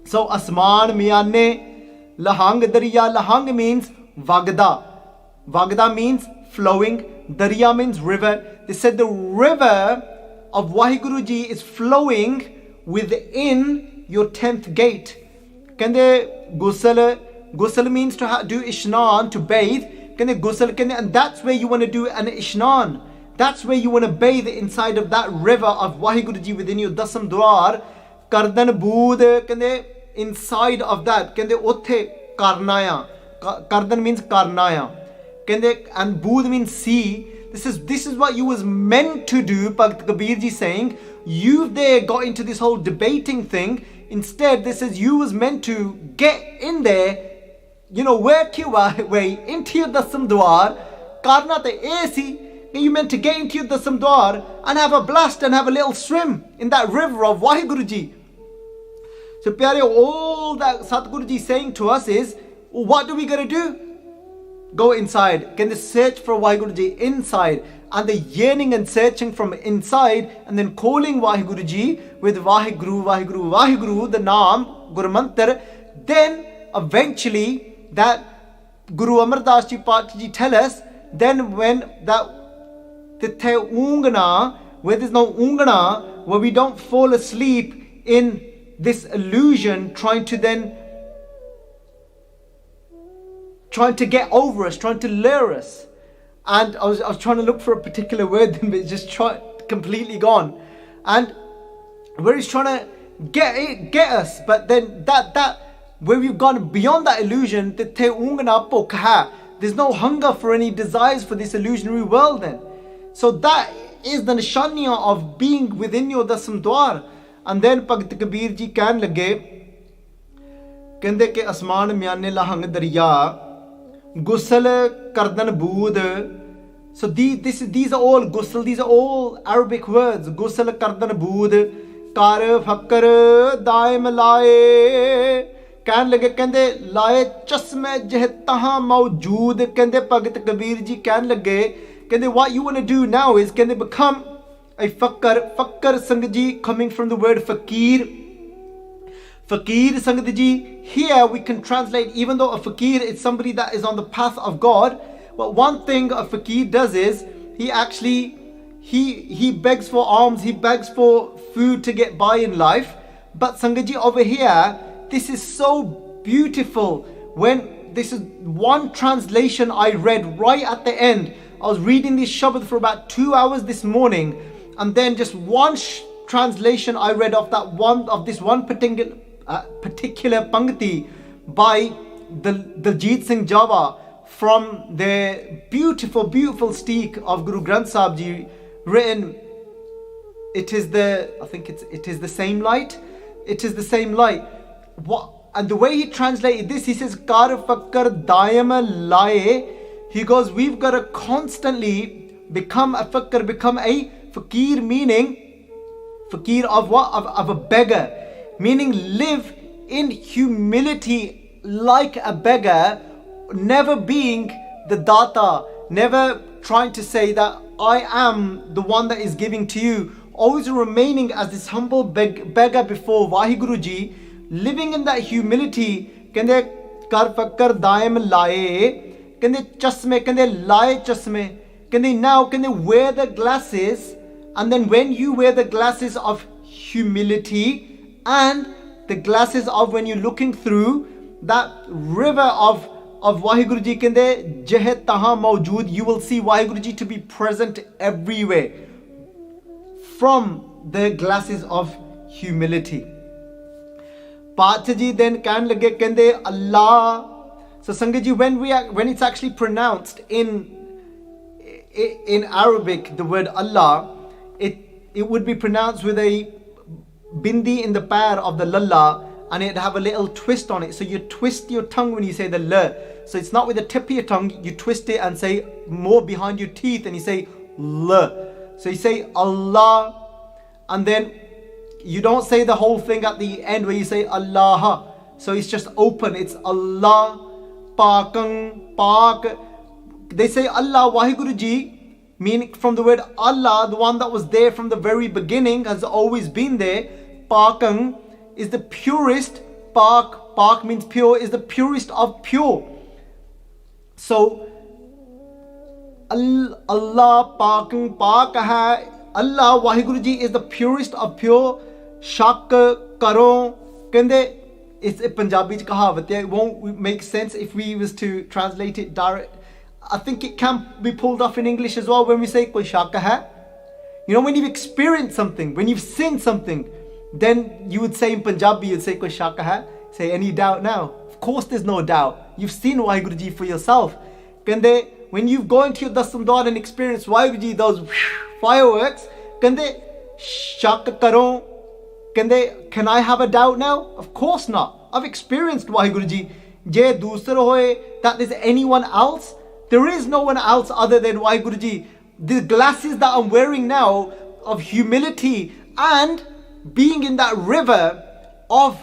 So asman miyane lahang dariya. Lahang means vagda. Vagda means flowing. Dariya means river. They said the river of Vaheguru Ji is flowing within your 10th gate. Kende ghusl means to do ishnan, to bathe. Kende ghusl, and that's where you want to do an ishnan. That's where you want to bathe inside of that river of Vaheguru Ji within your dasam dwar. Kardan bood, kende inside of that, kende othe karnaya. Kardan means karnaya. Kende, and bood means sea. This is what you was meant to do. Bhagat Kabir Ji saying, you there got into this whole debating thing. Instead, this is you was meant to get in there, work your way into your dasam dwar. Karna te aisi. You meant to get into your dasam dwar and have a blast and have a little swim in that river of Vaheguru Ji. So pyare, all that Satguru Ji saying to us is, what do we gotta do? Go inside. Can they search for Vaheguru Ji inside? And the yearning and searching from inside, and then calling Vaheguru Ji with Vaheguru, Vaheguru, Vaheguru, the Naam, Guru Mantar. Then eventually that Guru Amar Das Ji Paatshah Ji tell us, then when that Tithe Ungana, where there's no Ungana, where we don't fall asleep in this illusion, trying to get over us, trying to lure us. And I was trying to look for a particular word, but it's just completely gone. And where he's trying to get us, but then that where we've gone beyond that illusion, there's no hunger for any desires for this illusionary world then. So that is the nishaniya of being within your dasam dwar. And then Bhagat Kabir Ji kehn lage, kende ke asman miyane lahang dariya, ghusl kardan bood. So these are all ghusl, these are all Arabic words. Ghusl kardan bood, kar fakr daim lae, कहन लगे कहंदे लाए चश्मे जह तहां मौजूद कहंदे भगत कबीर जी कहन लगे कहंदे what you want to do now is कहंदे become a fakir संगत जी coming from the word fakir संगत जी here we can translate even though a fakir is somebody that is on the path of God, but one thing a fakir does is he actually he begs for alms, he begs for food to get by in life. But Sangat ji, over here, this is so beautiful. When this is one translation I read right at the end. I was reading this Shabad for about 2 hours this morning, and then just one translation I read of this one particular pangti by Baljit Singh Java from the beautiful steek of Guru Granth Sahib Ji, written, it is the same light. It is the same light. And the way he translated this, he says, Kar fakkar dayam laye. He goes, we've got to constantly become a fakkar, become a fakir, meaning fakir of what? Of a beggar. Meaning live in humility like a beggar, never being the data, never trying to say that I am the one that is giving to you. Always remaining as this humble beggar before Vaheguru Ji, living in that humility. Kende kar fakkar daim laye, kende chasme, kende laye chasme, kende now, kende wear the glasses, and then when you wear the glasses of humility and the glasses of when you're looking through that river of Vaheguru Ji, kende jeh taha mawjood, you will see Vaheguru Ji to be present everywhere from the glasses of humility. Pacha ji then can lage kende Allah. So Sangat ji, when it's actually pronounced in Arabic, the word Allah, it would be pronounced with a bindi in the pair of the lalla, and it'd have a little twist on it. So you twist your tongue when you say the la. So it's not with the tip of your tongue, you twist it and say more behind your teeth and you say la. So you say Allah, and then you don't say the whole thing at the end where you say Allah. So it's just open, it's Allah, Pakang, Pak. They say Allah, Vaheguru Ji, meaning from the word Allah, the one that was there from the very beginning, has always been there. Pakang is the purest, Pak means pure, is the purest of pure. So Allah Pakang Pak hai, Allah Vaheguru Ji is the purest of pure. Shak karo, kende, it's a Punjabi kahavat. It won't make sense if we was to translate it direct. I think it can be pulled off in English as well when we say koi shak hai. You know, when you've experienced something, when you've seen something, then you would say in Punjabi, you'd say koi shak hai. Say, any doubt now? Of course there's no doubt. You've seen Vaheguru Ji for yourself. Kende, when you've gone to your Dasam Dwar and experienced Vaheguru Ji, those fireworks, kende, shak karo, kende, can I have a doubt now? Of course not. I've experienced Vaheguru Ji. Je dusra hoye, that there's anyone else? There is no one else other than Vaheguru Ji. The glasses that I'm wearing now of humility and being in that river of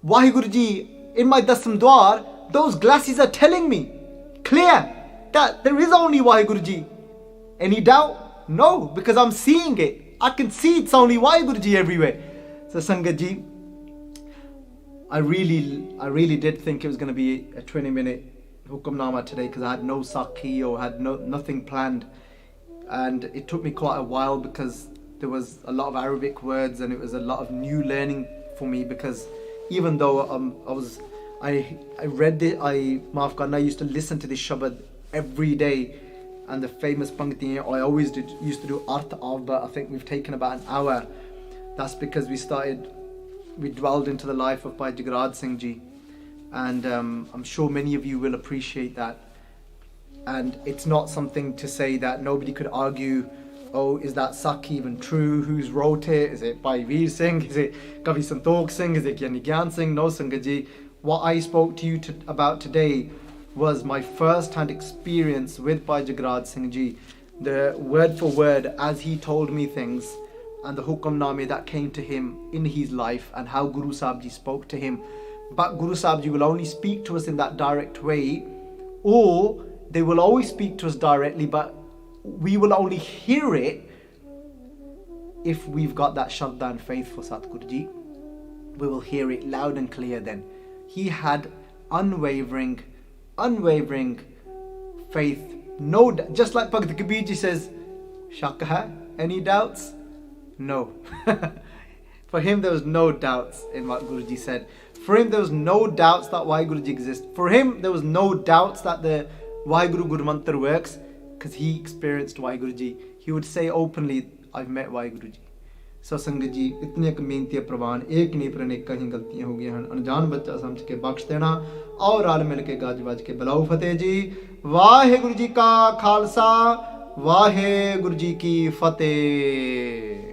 Vaheguru Ji in my Dasam Dwar, those glasses are telling me clear that there is only Vaheguru Ji. Any doubt? No, because I'm seeing it. I can see it's only Vaheguru Ji everywhere. So Sangat Ji, I really did think it was going to be a 20-minute Hukamnama today, because I had no Sakhi or had nothing planned, and it took me quite a while because there was a lot of Arabic words and it was a lot of new learning for me, because even though I read it, I used to listen to this Shabad every day, and the famous Pangti I always used to do Arth of, but I think we've taken about an hour. That's because we dwelled into the life of Bhai Jagraj Singh Ji, and I'm sure many of you will appreciate that. And it's not something to say that nobody could argue, oh, is that Sakhi even true? Who's wrote it? Is it Bhai Veer Singh? Is it Kavi Santokh Singh? Is it Gyani Gyan Singh? No, Sangat Ji. What I spoke to you about today was my first-hand experience with Bhai Jagraj Singh Ji, the word for word as he told me things, and the Hukamnama that came to him in his life, and how Guru Sahib Ji spoke to him but Guru Sahib Ji will only speak to us in that direct way, or they will always speak to us directly, but we will only hear it if we've got that Shraddha and faith for Satguru Ji. We will hear it loud and clear then. He had unwavering faith. No, just like Bhagat Kabir Ji says, Shak hai? Any doubts? No. For him there was no doubts in what Guruji said. For him there was no doubts that Vaheguru Ji exists. For him there was no doubts that the Vaheguru Guru Mantra works, because he experienced Vaheguru Ji. He would say openly, I've met Vaheguru Ji. So संगत जी इतनी कमेंतियां प्रवान एक नहीं पर अनेक कहीं गलतियां हो गई हैं, अनजान बच्चा समझ के बख्श देना और आल मिल के गाज बाज के बुलाओ फतेह जी। वाहेगुरु जी का खालसा, वाहेगुरु जी की फतेह।